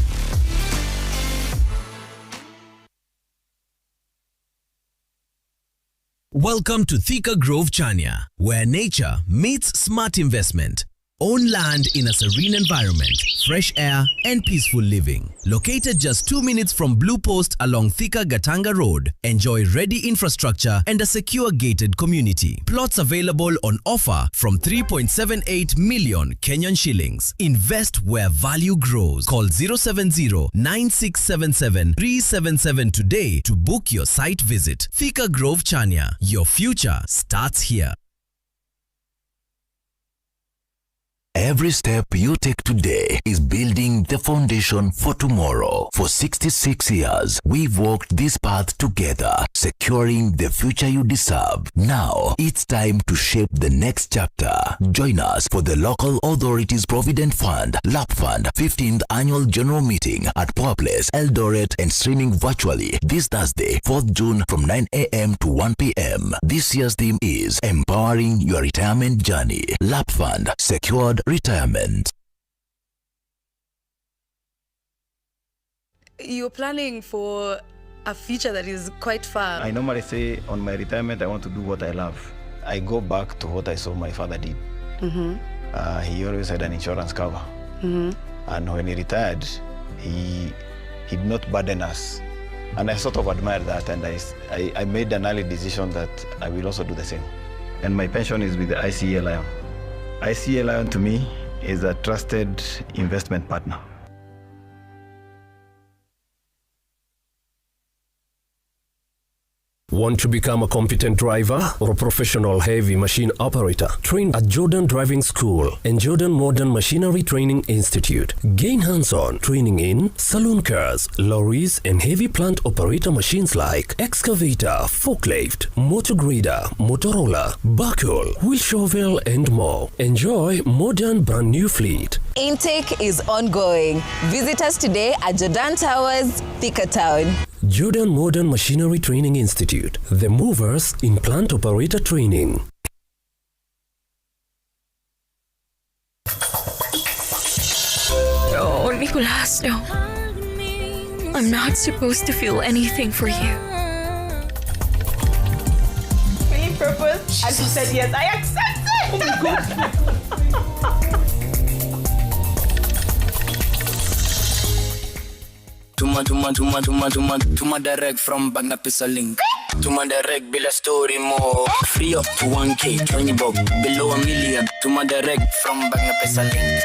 Welcome to Thika Grove, Chania, where nature meets smart investment. Own land in a serene environment, fresh air, and peaceful living. Located just 2 minutes from Blue Post along Thika Gatanga Road. Enjoy ready infrastructure and a secure gated community. Plots available on offer from 3.78 million Kenyan shillings. Invest where value grows. Call 070-9677-377 today to book your site visit. Thika Grove, Chania. Your future starts here. Every step you take today is building the foundation for tomorrow. For 66 years, we've walked this path together, securing the future you deserve. Now, it's time to shape the next chapter. Join us for the Local Authorities Provident Fund, LAP Fund, 15th Annual General Meeting at Power Place, Eldoret, and streaming virtually this Thursday, 4th June from 9 a.m. to 1 p.m. This year's theme is Empowering Your Retirement Journey. LAP Fund, Secured Retirement. You're planning for a future that is quite far. I normally say on my retirement, I want to do what I love. I go back to what I saw my father did. Mm-hmm. He always had an insurance cover. Mm-hmm. And when he retired, he did not burden us. And I sort of admired that, and I made an early decision that I will also do the same. and my pension is with the ICA Lion. ICA Lion to me is a trusted investment partner. Want to become a competent driver or a professional heavy machine operator? Train at Jordan Driving School and Jordan Modern Machinery Training Institute. Gain hands-on training in saloon cars, lorries, and heavy plant operator machines like excavator, forklift, motor grader, Motorola, backhoe, wheel shovel, and more. Enjoy modern brand new fleet. Intake is ongoing. Visit us today at Jordan Towers, Thika Town. Jordan Modern Machinery Training Institute, the movers in plant operator training. Oh, Nicolas, no. I'm not supposed to feel anything for you. Really proposed, and she said yes. I accept it. Oh my God. Tuma direct from Banga Pisa Link. Tuma direct bila story mo. Free up to 1K, 20 bob, below a million. Tuma direct from Banga Pisa Link.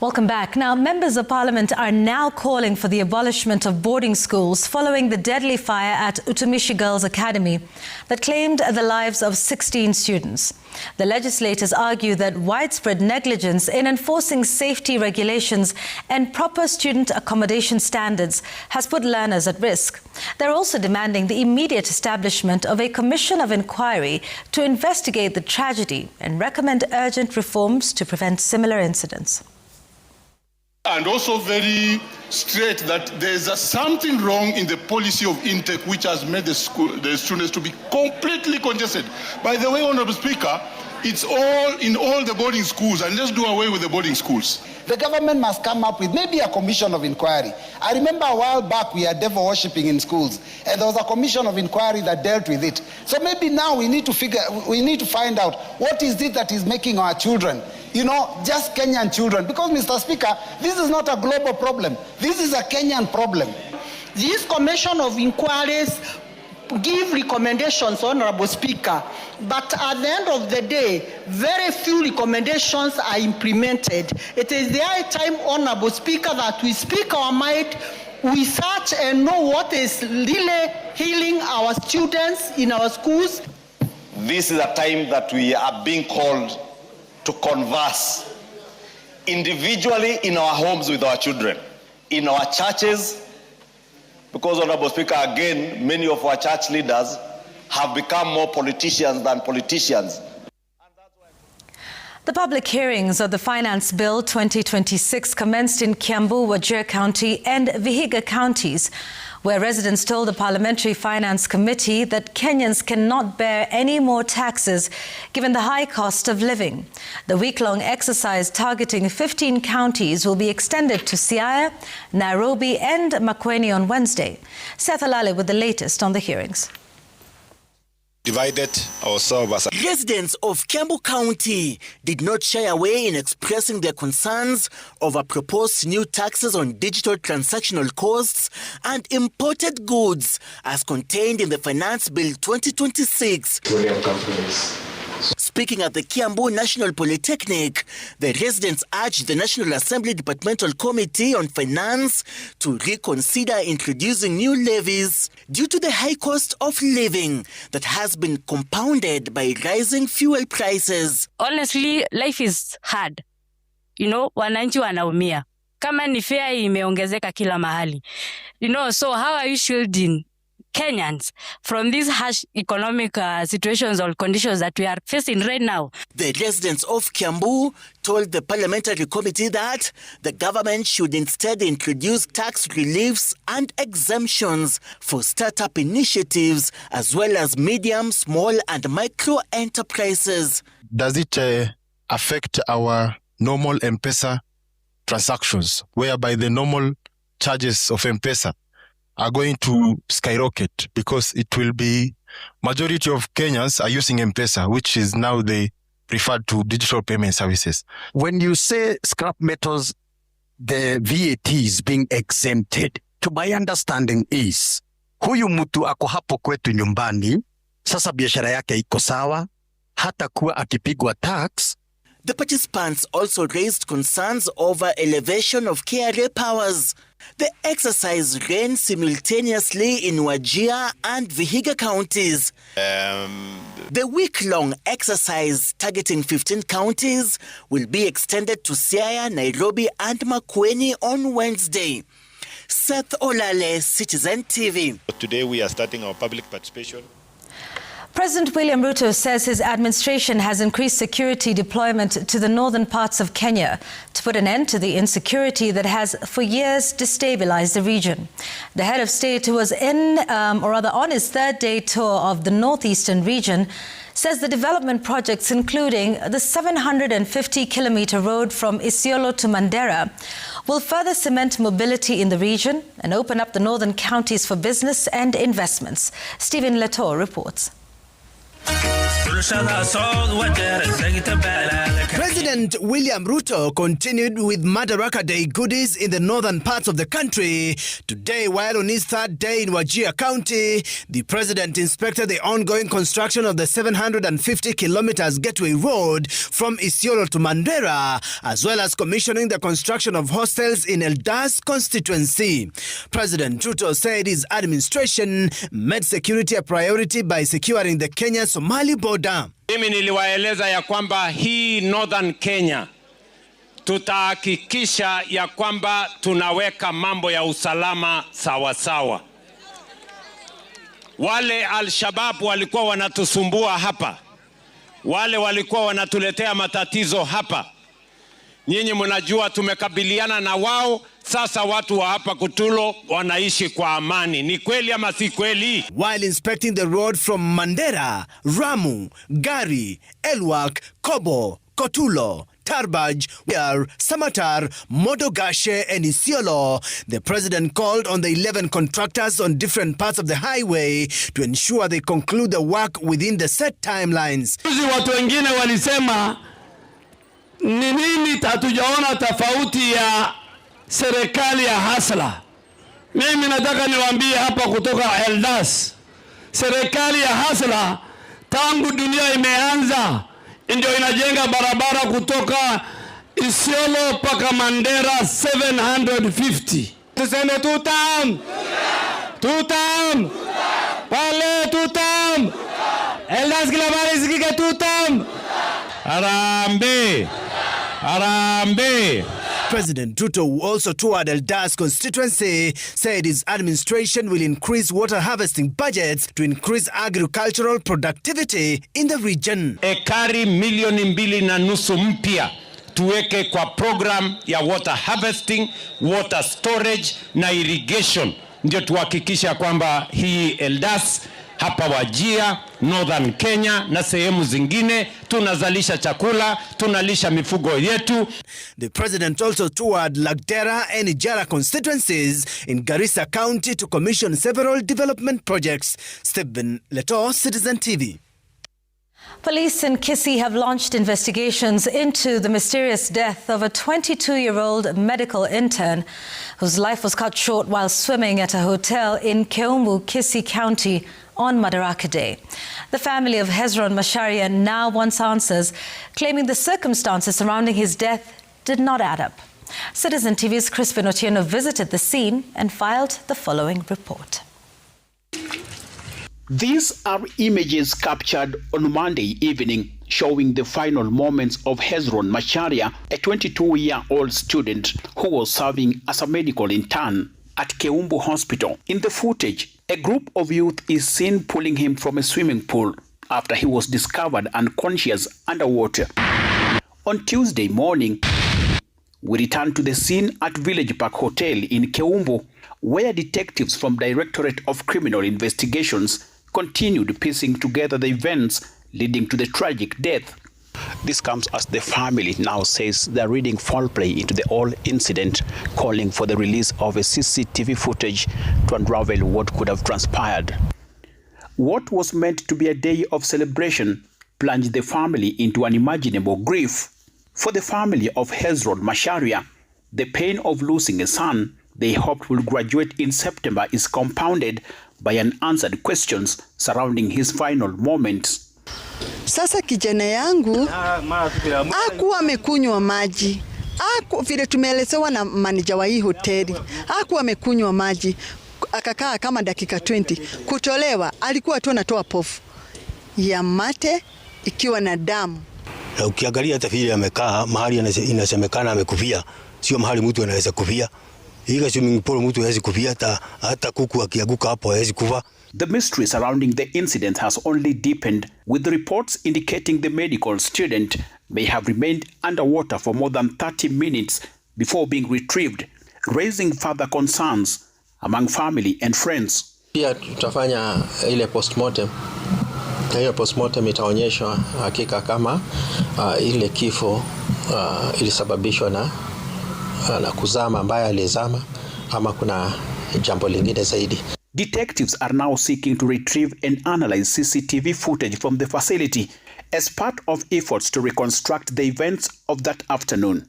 Welcome back. Now, members of parliament are now calling for the abolishment of boarding schools following the deadly fire at Utumishi Girls Academy that claimed the lives of 16 students. The legislators argue that widespread negligence in enforcing safety regulations and proper student accommodation standards has put learners at risk. They're also demanding the immediate establishment of a commission of inquiry to investigate the tragedy and recommend urgent reforms to prevent similar incidents. And also very straight that there's something wrong in the policy of intake which has made the students to be completely congested. By the way, Honorable Speaker, it's all in all the boarding schools, and let's do away with the boarding schools. The government must come up with maybe a commission of inquiry. I remember a while back we had devil worshipping in schools, and there was a commission of inquiry that dealt with it. So maybe now we need to find out what is it that is making our children, just Kenyan children. Because, Mr. Speaker, this is not a global problem. This is a Kenyan problem. This commission of inquiries give recommendations, Honorable Speaker, but at the end of the day, very few recommendations are implemented. It is the high time, Honorable Speaker, that we speak our mind, we search and know what is really healing our students in our schools. This is a time that we are being called to converse individually in our homes with our children, in our churches, because, Honorable Speaker, again, many of our church leaders have become more politicians than politicians. The public hearings of the Finance Bill 2026 commenced in Kiambu, Wajir County and Vihiga counties, where residents told the Parliamentary Finance Committee that Kenyans cannot bear any more taxes given the high cost of living. The week-long exercise targeting 15 counties will be extended to Siaya, Nairobi and Makueni on Wednesday. Seth Alale with the latest on the hearings. Divided ourselves. Residents of Kiambu County did not shy away in expressing their concerns over proposed new taxes on digital transactional costs and imported goods as contained in the Finance Bill 2026. Speaking at the Kiambu National Polytechnic, the residents urged the National Assembly Departmental Committee on Finance to reconsider introducing new levies due to the high cost of living that has been compounded by rising fuel prices. Honestly, life is hard. Wananchi wanaumia. Kama ni fare imeongezeka kila mahali. So how are you shielding Kenyans from these harsh economic situations or conditions that we are facing right now? The residents of Kiambu told the parliamentary committee that the government should instead introduce tax reliefs and exemptions for startup initiatives as well as medium, small and micro enterprises. Does it affect our normal M-Pesa transactions, whereby the normal charges of M-Pesa are going to skyrocket because it will be majority of Kenyans are using M-Pesa, which is now the preferred to digital payment services. When you say scrap metals the VAT is being exempted. To my understanding is, huyu mtu ako hapo kwetu nyumbani, sasa biashara yake iko sawa, hata kuwa akipigwa tax. The participants also raised concerns over elevation of KRA powers. The exercise ran simultaneously in Wajir and Vihiga counties. The week-long exercise targeting 15 counties will be extended to Siaya, Nairobi and Makueni on Wednesday. Seth Olale, Citizen TV. Today we are starting our public participation. President William Ruto says his administration has increased security deployment to the northern parts of Kenya to put an end to the insecurity that has for years destabilized the region. The head of state, who was on his third day tour of the northeastern region, says the development projects, including the 750-kilometer road from Isiolo to Mandera, will further cement mobility in the region and open up the northern counties for business and investments. Stephen Leto reports. President William Ruto continued with Madaraka Day goodies in the northern parts of the country. Today, while on his third day in Wajir County, the president inspected the ongoing construction of the 750 kilometers Gateway Road from Isiolo to Mandera, as well as commissioning the construction of hostels in Eldas constituency. President Ruto said his administration made security a priority by securing the Kenya-Somali border. Mimi niliwaeleza ya kwamba hii Northern Kenya tutahakikisha ya kwamba tunaweka mambo ya usalama sawa sawa. Wale Al-Shabaab walikuwa wanatusumbua hapa. Wale walikuwa wanatuletea matatizo hapa. Nyinyi mnajua tumekabiliana na wao, sasa watu wa hapa Kutulo wanaishi kwa amani. Ni kweli ama si kweli? While inspecting the road from Mandera, Ramu, Gari, Elwak, Kobo, Kotulo, Tarbaj, Samatar, Modogashe and Isiolo, the president called on the 11 contractors on different parts of the highway to ensure they conclude the work within the set timelines. Watu wengine walisema ni nini hatujaona tofauti ya serikali ya hasla. Mimi nataka niwaambie hapa kutoka Eldas, serikali ya hasla tangu dunia imeanza ndio inajenga barabara kutoka Isiolo mpaka Mandera 750. Tuseme tutam. Pale tutam. Eldas kila mara zikike tutam. Arambe. President Ruto, who also toured Eldas constituency, said his administration will increase water harvesting budgets to increase agricultural productivity in the region. Ekari 2.5 milioni mpya tuweke kwa program ya water harvesting, water storage na irrigation. Ndio tuhakikisha kwamba hii Eldas hapa Wajir, Northern Kenya na sehemu zingine tunazalisha chakula, tunalisha mifugo yetu. The president also toured Lagdera and Ijara constituencies in Garissa County to commission several development projects. Stephen Leto, Citizen TV. Police in Kisii have launched investigations into the mysterious death of a 22-year-old medical intern whose life was cut short while swimming at a hotel in Keumbu, Kisii County on Madaraka Day. The family of Hezron Macharia now wants answers, claiming the circumstances surrounding his death did not add up. Citizen TV's Crispin Otieno visited the scene and filed the following report. These are images captured on Monday evening showing the final moments of Hezron Macharia, a 22-year-old student who was serving as a medical intern at Keumbu Hospital. In the footage, a group of youth is seen pulling him from a swimming pool after he was discovered unconscious underwater. On Tuesday morning, we returned to the scene at Village Park Hotel in Keumbu, where detectives from Directorate of Criminal Investigations continued piecing together the events leading to the tragic death. This comes as the family now says they're reading foul play into the whole incident, calling for the release of a CCTV footage to unravel what could have transpired. What was meant to be a day of celebration plunged the family into unimaginable grief. For the family of Hezron Macharia, The pain of losing a son they hoped will graduate in September is compounded by unanswered questions surrounding his final moments. Sasa kijana yangu hakuwa amekunywa maji. Vile tumeelezewa na manager wa hii hoteli, hakuwa amekunywa maji. Akakaa kama dakika 20. Kutolewa alikuwa tu anatoa pofu ya mate ikiwa na damu. Na ukiangalia hata vile amekaa mahali inasemekana amekufia, sio mahali mtu anaweza kufia. Hiyo swimming pool mtu hawezi kufia, hata kuku akianguka hapo hawezi kufa. The mystery surrounding the incident has only deepened, with the reports indicating the medical student may have remained underwater for more than 30 minutes before being retrieved, raising further concerns among family and friends. Pia tutafanya ile postmortem. Hiyo postmortem itaonyesha hakika kama ile kifo ilisababishwa na kuzama ambaye alizama ama kuna jambo lingine zaidi. Detectives are now seeking to retrieve and analyze CCTV footage from the facility as part of efforts to reconstruct the events of that afternoon.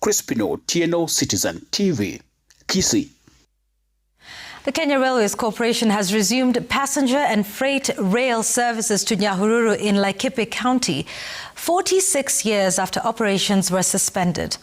Crispino, TNO Citizen TV, Kisii. The Kenya Railways Corporation has resumed passenger and freight rail services to Nyahururu in Laikipia County 46 years after operations were suspended.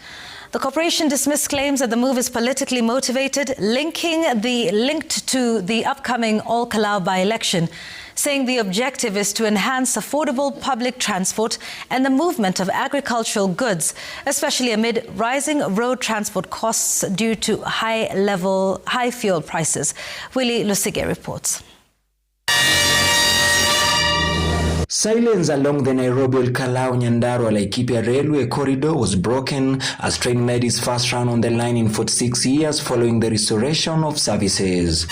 The corporation dismissed claims that the move is politically motivated, linked to the upcoming Ol Kalou by-election, saying the objective is to enhance affordable public transport and the movement of agricultural goods, especially amid rising road transport costs due to high fuel prices. Willie Lusige reports. Silence along the Nairobi Kalau Nyandarua Laikipia railway corridor was broken as train made its first run on the line in 46 years following the restoration of services.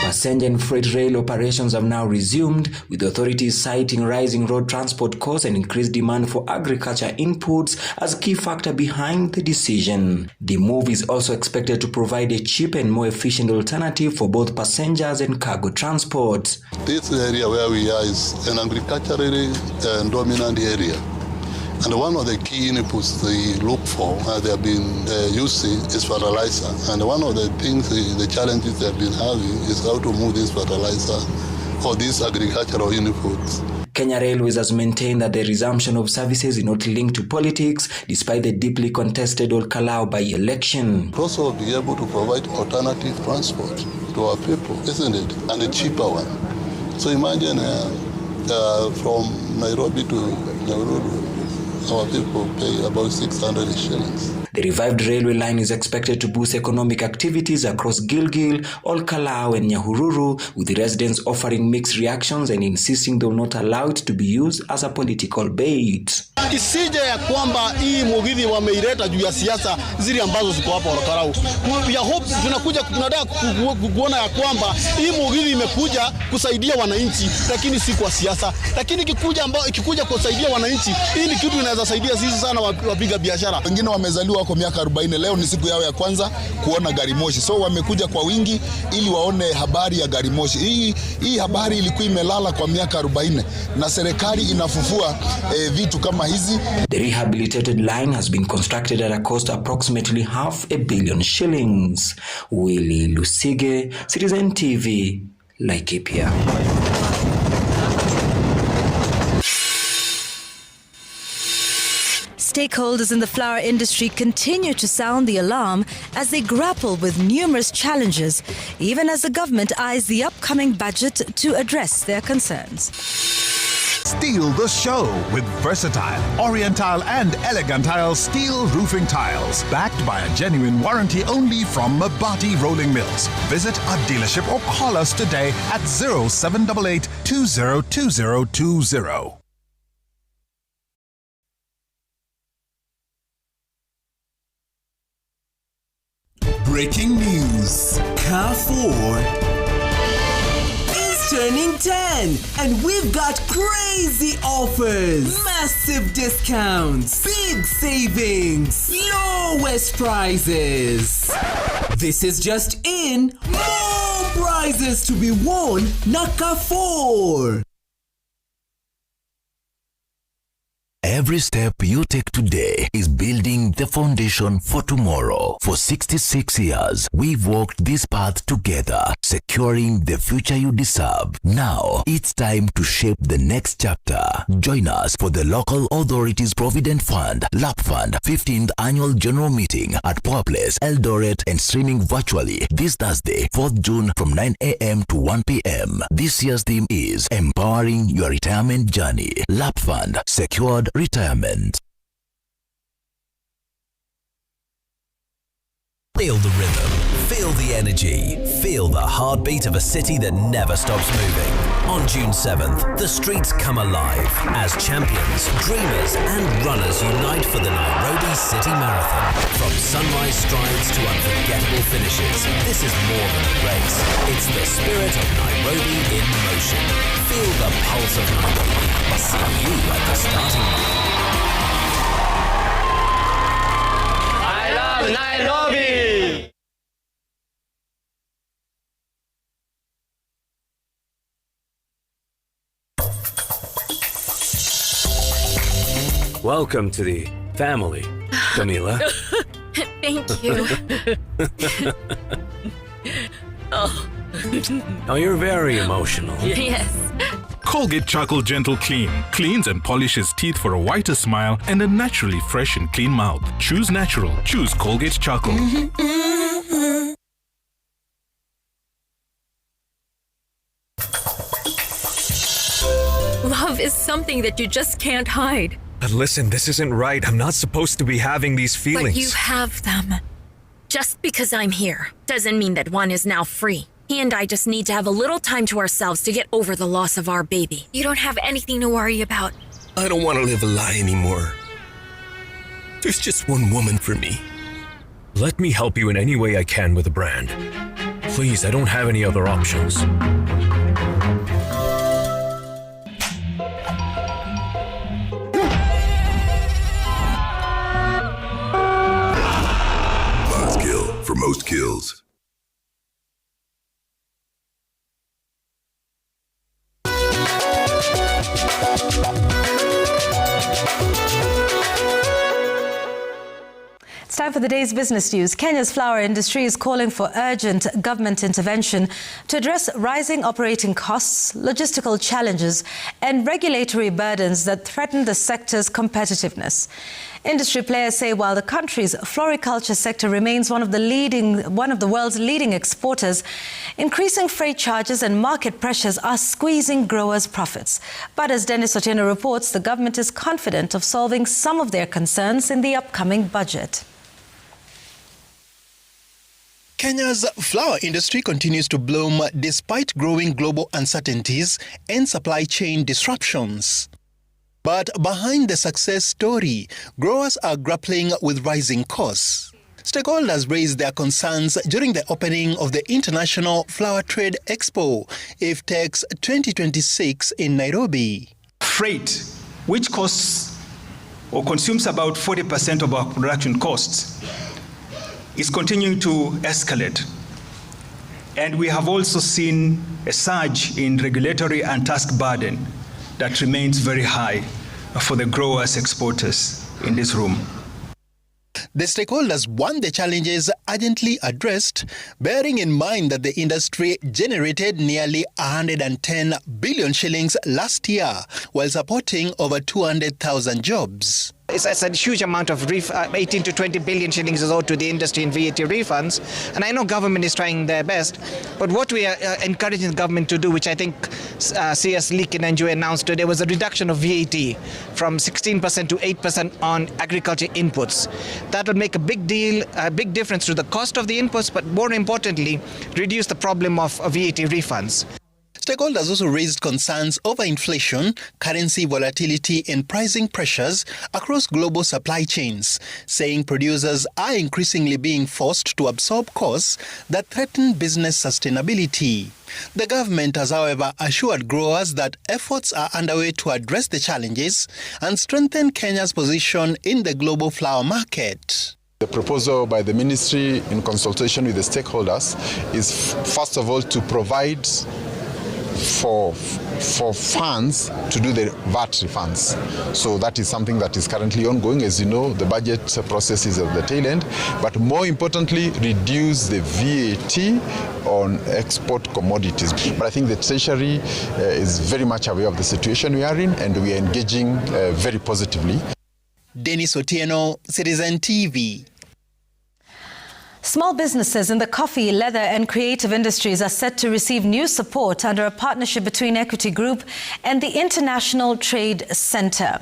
Passenger and freight rail operations have now resumed, with authorities citing rising road transport costs and increased demand for agriculture inputs as key factor behind the decision. The move is also expected to provide a cheap and more efficient alternative for both passengers and cargo transport. This area where we are is an agriculturally dominant area. And one of the key inputs they look for, they have been using, is fertilizer. And one of the things, the challenges they have been having is how to move this fertilizer or these agricultural inputs. Kenya Railways has maintained that the resumption of services is not linked to politics, despite the deeply contested Ol Kalou by-election. Also be able to provide alternative transport to our people, isn't it? And a cheaper one. So imagine from Nairobi to Nyahururu, our people pay about 600 shillings. The revived railway line is expected to boost economic activities across Gilgil, Ol Kalou and Nyahururu, with the residents offering mixed reactions and insisting they will not allow it to be used as a political bait. Isije ya kwamba hii mugithi wameileta juu ya siasa zile ambazo ziko hapa Ol Kalou. Ya hope tunataka kuona ya kwamba hii mugithi imekuja kusaidia wananchi, lakini si kwa siasa. Lakini ikikuja kusaidia wananchi, hii ni kitu inaweza saidia sisi sana wapiga biashara. Wengine wamezaliwa kwa miaka 40, leo ni siku yao ya kwanza kuona gari moshi. So wamekuja kwa wingi ili waone habari ya gari moshi. Hii habari ilikuwa imelala kwa miaka 40 na serikali inafufua vitu kama hizi. The rehabilitated line has been constructed at a cost approximately $500 million shillings. Willie Lusige, Citizen TV, Laikipia. Stakeholders in the flower industry continue to sound the alarm as they grapple with numerous challenges, even as the government eyes the upcoming budget to address their concerns. Steal the show with versatile, oriental and elegantile steel roofing tiles, backed by a genuine warranty only from Mabati Rolling Mills. Visit a dealership or call us today at 0788 202020. Breaking news. Carrefour is turning 10 and we've got crazy offers. Massive discounts. Big savings. Lowest prices. This is just in. More prizes to be won. Na Carrefour. Every step you take work today is building the foundation for tomorrow. For 66 years, we've walked this path together, securing the future you deserve. Now, it's time to shape the next chapter. Join us for the Local Authorities Provident Fund, LAP Fund, 15th Annual General Meeting at Power Place, Eldoret, and streaming virtually this Thursday, 4th June from 9 a.m. to 1 p.m. This year's theme is Empowering Your Retirement Journey. LAP Fund, Secured Retirement. Feel the rhythm, feel the energy, feel the heartbeat of a city that never stops moving. On June 7th, the streets come alive as champions, dreamers and runners unite for the Nairobi City Marathon. From sunrise strides to unforgettable finishes, this is more than a race. It's the spirit of Nairobi in motion. Feel the pulse of Nairobi. See you at the starting line. I love Nairobi! Welcome to the family, Camila. Thank you. Oh, you're very emotional. Yes. Colgate Charcoal Gentle Clean cleans and polishes teeth for a whiter smile and a naturally fresh and clean mouth. Choose natural. Choose Colgate Charcoal. Love is something that you just can't hide. But listen, this isn't right. I'm not supposed to be having these feelings. But you have them. Just because I'm here doesn't mean that Juan is now free. He and I just need to have a little time to ourselves to get over the loss of our baby. You don't have anything to worry about. I don't want to live a lie anymore. There's just one woman for me. Let me help you in any way I can with the brand. Please, I don't have any other options. Buzzkill for most kills. It's time for the day's business news. Kenya's flour industry is calling for urgent government intervention to address rising operating costs, logistical challenges, and regulatory burdens that threaten the sector's competitiveness. Industry players say while the country's floriculture sector remains one of the world's leading exporters, increasing freight charges and market pressures are squeezing growers' profits. But as Dennis Otieno reports, the government is confident of solving some of their concerns in the upcoming budget. Kenya's flour industry continues to bloom despite growing global uncertainties and supply chain disruptions. But behind the success story, growers are grappling with rising costs. Stakeholders raised their concerns during the opening of the International Flour Trade Expo, IFTEX 2026 in Nairobi. Freight, which costs or consumes about 40% of our production costs, is continuing to escalate. And we have also seen a surge in regulatory and tax burden that remains very high for the growers exporters in this room. The stakeholders want the challenges urgently addressed, bearing in mind that the industry generated nearly 110 billion shillings last year, while supporting over 200,000 jobs. It's a huge amount of 18 to 20 billion shillings is owed to the industry in VAT refunds. And I know government is trying their best. But what we are encouraging the government to do, which I think CS Leak and NGO announced today, was a reduction of VAT from 16% to 8% on agriculture inputs. That would make a big difference to the cost of the inputs, but more importantly, reduce the problem of VAT refunds. Stakeholders also raised concerns over inflation, currency volatility and pricing pressures across global supply chains, saying producers are increasingly being forced to absorb costs that threaten business sustainability. The government has, however, assured growers that efforts are underway to address the challenges and strengthen Kenya's position in the global flour market. The proposal by the ministry in consultation with the stakeholders is, first of all, to provide for funds to do the VAT refunds. So that is something that is currently ongoing. As you know, the budget process is at the tail end, but more importantly, reduce the VAT on export commodities. But I think the Treasury is very much aware of the situation we are in, and we are engaging very positively. Dennis Otieno, Citizen TV. Small businesses in the coffee, leather and creative industries are set to receive new support under a partnership between Equity Group and the International Trade Center.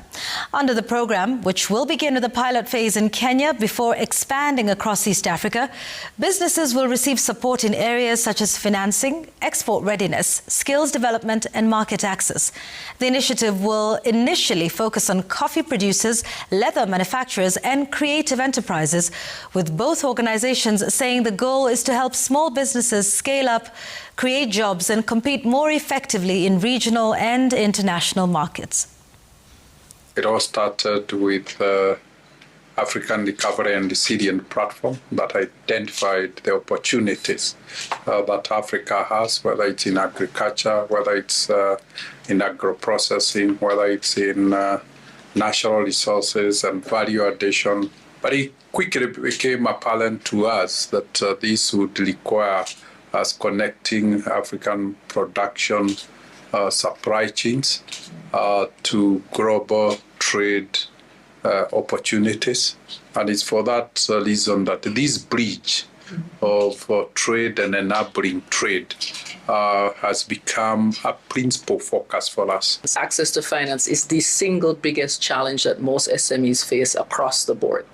Under the program, which will begin with a pilot phase in Kenya before expanding across East Africa, businesses will receive support in areas such as financing, export readiness, skills development and market access. The initiative will initially focus on coffee producers, leather manufacturers and creative enterprises, with both organizations saying the goal is to help small businesses scale up, create jobs and compete more effectively in regional and international markets. It all started with African Recovery and Resilience Platform that identified the opportunities that Africa has, whether it's in agriculture, whether it's in agro-processing, whether it's in natural resources and value addition. But it quickly became apparent to us that this would require us connecting African production supply chains to global trade opportunities. And it's for that reason that this bridge of trade and enabling trade has become a principal focus for us. Access to finance is the single biggest challenge that most SMEs face across the board.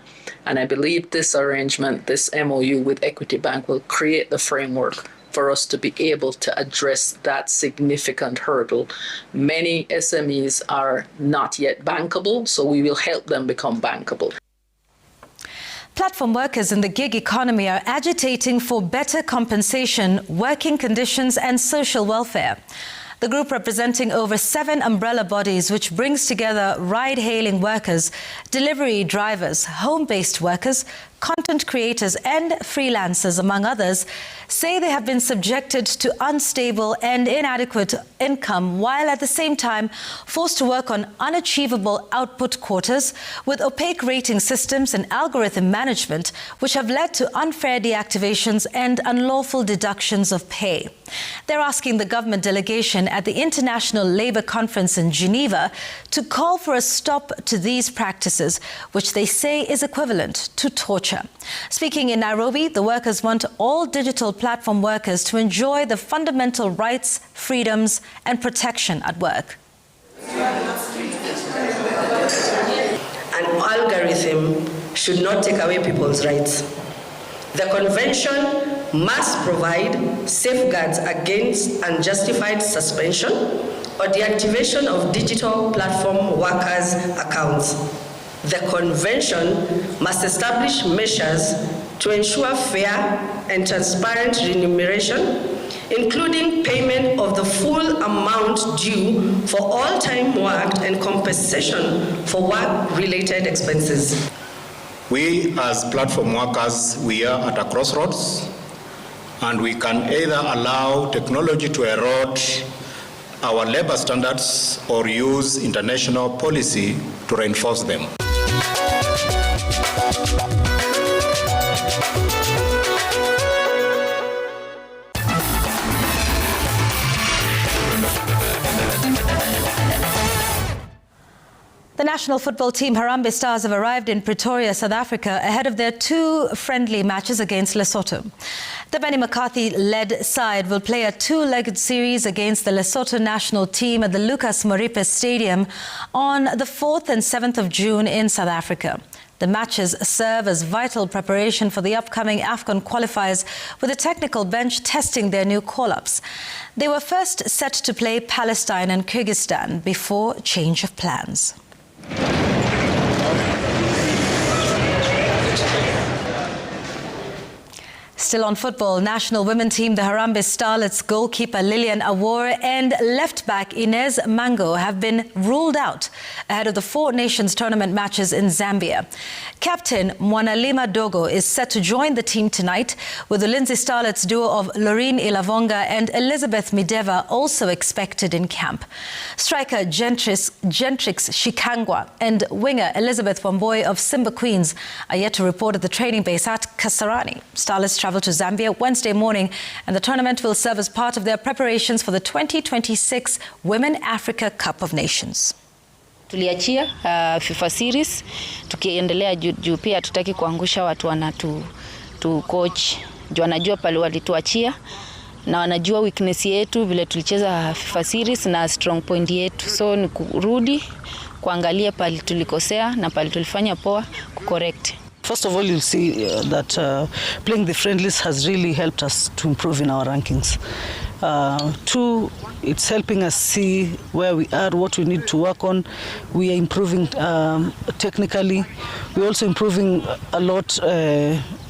And I believe this arrangement, this MOU with Equity Bank, will create the framework for us to be able to address that significant hurdle. Many SMEs are not yet bankable, so we will help them become bankable. Platform workers in the gig economy are agitating for better compensation, working conditions and social welfare. The group, representing over 7 umbrella bodies, which brings together ride-hailing workers, delivery drivers, home-based workers, content creators and freelancers, among others, say they have been subjected to unstable and inadequate income, while at the same time forced to work on unachievable output quotas with opaque rating systems and algorithm management, which have led to unfair deactivations and unlawful deductions of pay. They're asking the government delegation at the International Labour Conference in Geneva to call for a stop to these practices, which they say is equivalent to torture. Speaking in Nairobi, the workers want all digital platform workers to enjoy the fundamental rights, freedoms and protection at work. An algorithm should not take away people's rights. The convention must provide safeguards against unjustified suspension or deactivation of digital platform workers' accounts. The convention must establish measures to ensure fair and transparent remuneration, including payment of the full amount due for all time worked and compensation for work-related expenses. We as platform workers, we are at a crossroads, and we can either allow technology to erode our labor standards or use international policy to reinforce them. The national football team Harambee Stars have arrived in Pretoria, South Africa, ahead of their 2 friendly matches against Lesotho. The Benny McCarthy-led side will play a 2-legged series against the Lesotho national team at the Lucas Moripe Stadium on the 4th and 7th of June in South Africa. The matches serve as vital preparation for the upcoming AFCON qualifiers, with the technical bench testing their new call-ups. They were first set to play Palestine and Kyrgyzstan before change of plans. Still on football, national women team, the Harambee Starlets goalkeeper Lilian Awor and left-back Inez Mango have been ruled out ahead of the Four Nations tournament matches in Zambia. Captain Mwanalima Dogo is set to join the team tonight, with the Lindsay Starlets duo of Loreen Ilavonga and Elizabeth Mideva also expected in camp. Striker Gentrix Shikangwa and winger Elizabeth Wamboi of Simba Queens are yet to report at the training base at Kasarani. Starlets travel to Zambia Wednesday morning, and the tournament will serve as part of their preparations for the 2026 Women Africa Cup of Nations. Tuliachia FIFA series tukiendelea juu pia tutaki kuangusha watu tu coach juu wanajua pale walituachia na wanajua weakness yetu vile tulicheza FIFA series na strong point yetu, so ni kurudi kuangalia pale tulikosea na pale tulifanya poa kucorrect. First of all, you'll see that playing the friendlies has really helped us to improve in our rankings. Two, it's helping us see where we are, what we need to work on. We are improving technically. We're also improving a lot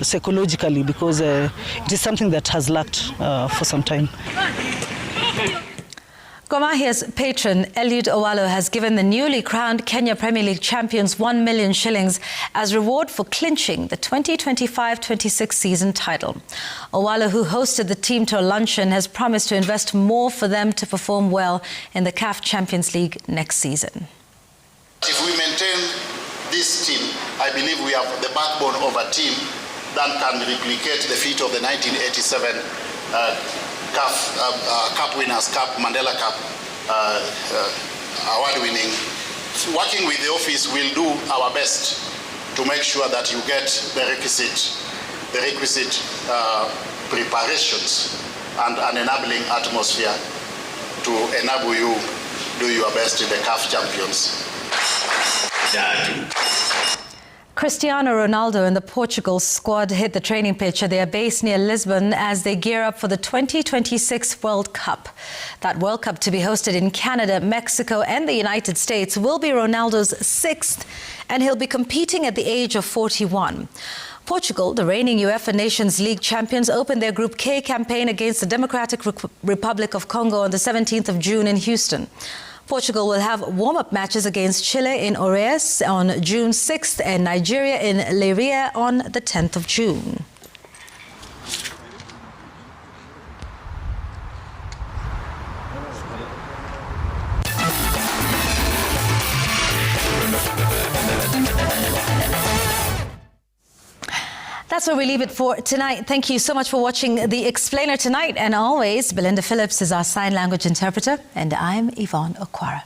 psychologically, because it is something that has lacked for some time. Gor Mahia's patron Eliud Owalo has given the newly crowned Kenya Premier League champions 1 million shillings as reward for clinching the 2025-26 season title. Owalo, who hosted the team to a luncheon, has promised to invest more for them to perform well in the CAF Champions League next season. If we maintain this team, I believe we have the backbone of a team that can replicate the feat of the 1987 Cup Winners' Cup, Mandela Cup, award-winning. Working with the office, we'll do our best to make sure that you get the requisite preparations and an enabling atmosphere to enable you do your best in the CAF Champions. Cristiano Ronaldo and the Portugal squad hit the training pitch at their base near Lisbon as they gear up for the 2026 World Cup. That World Cup, to be hosted in Canada, Mexico and the United States, will be Ronaldo's 6th, and he'll be competing at the age of 41. Portugal, the reigning UEFA Nations League champions, opened their Group K campaign against the Democratic Republic of Congo on the 17th of June in Houston. Portugal will have warm-up matches against Chile in Oreias on June 6th and Nigeria in Leiria on the 10th of June. That's where we leave it for tonight. Thank you so much for watching The Explainer tonight. And always, Belinda Phillips is our sign language interpreter, and I'm Yvonne Okwara.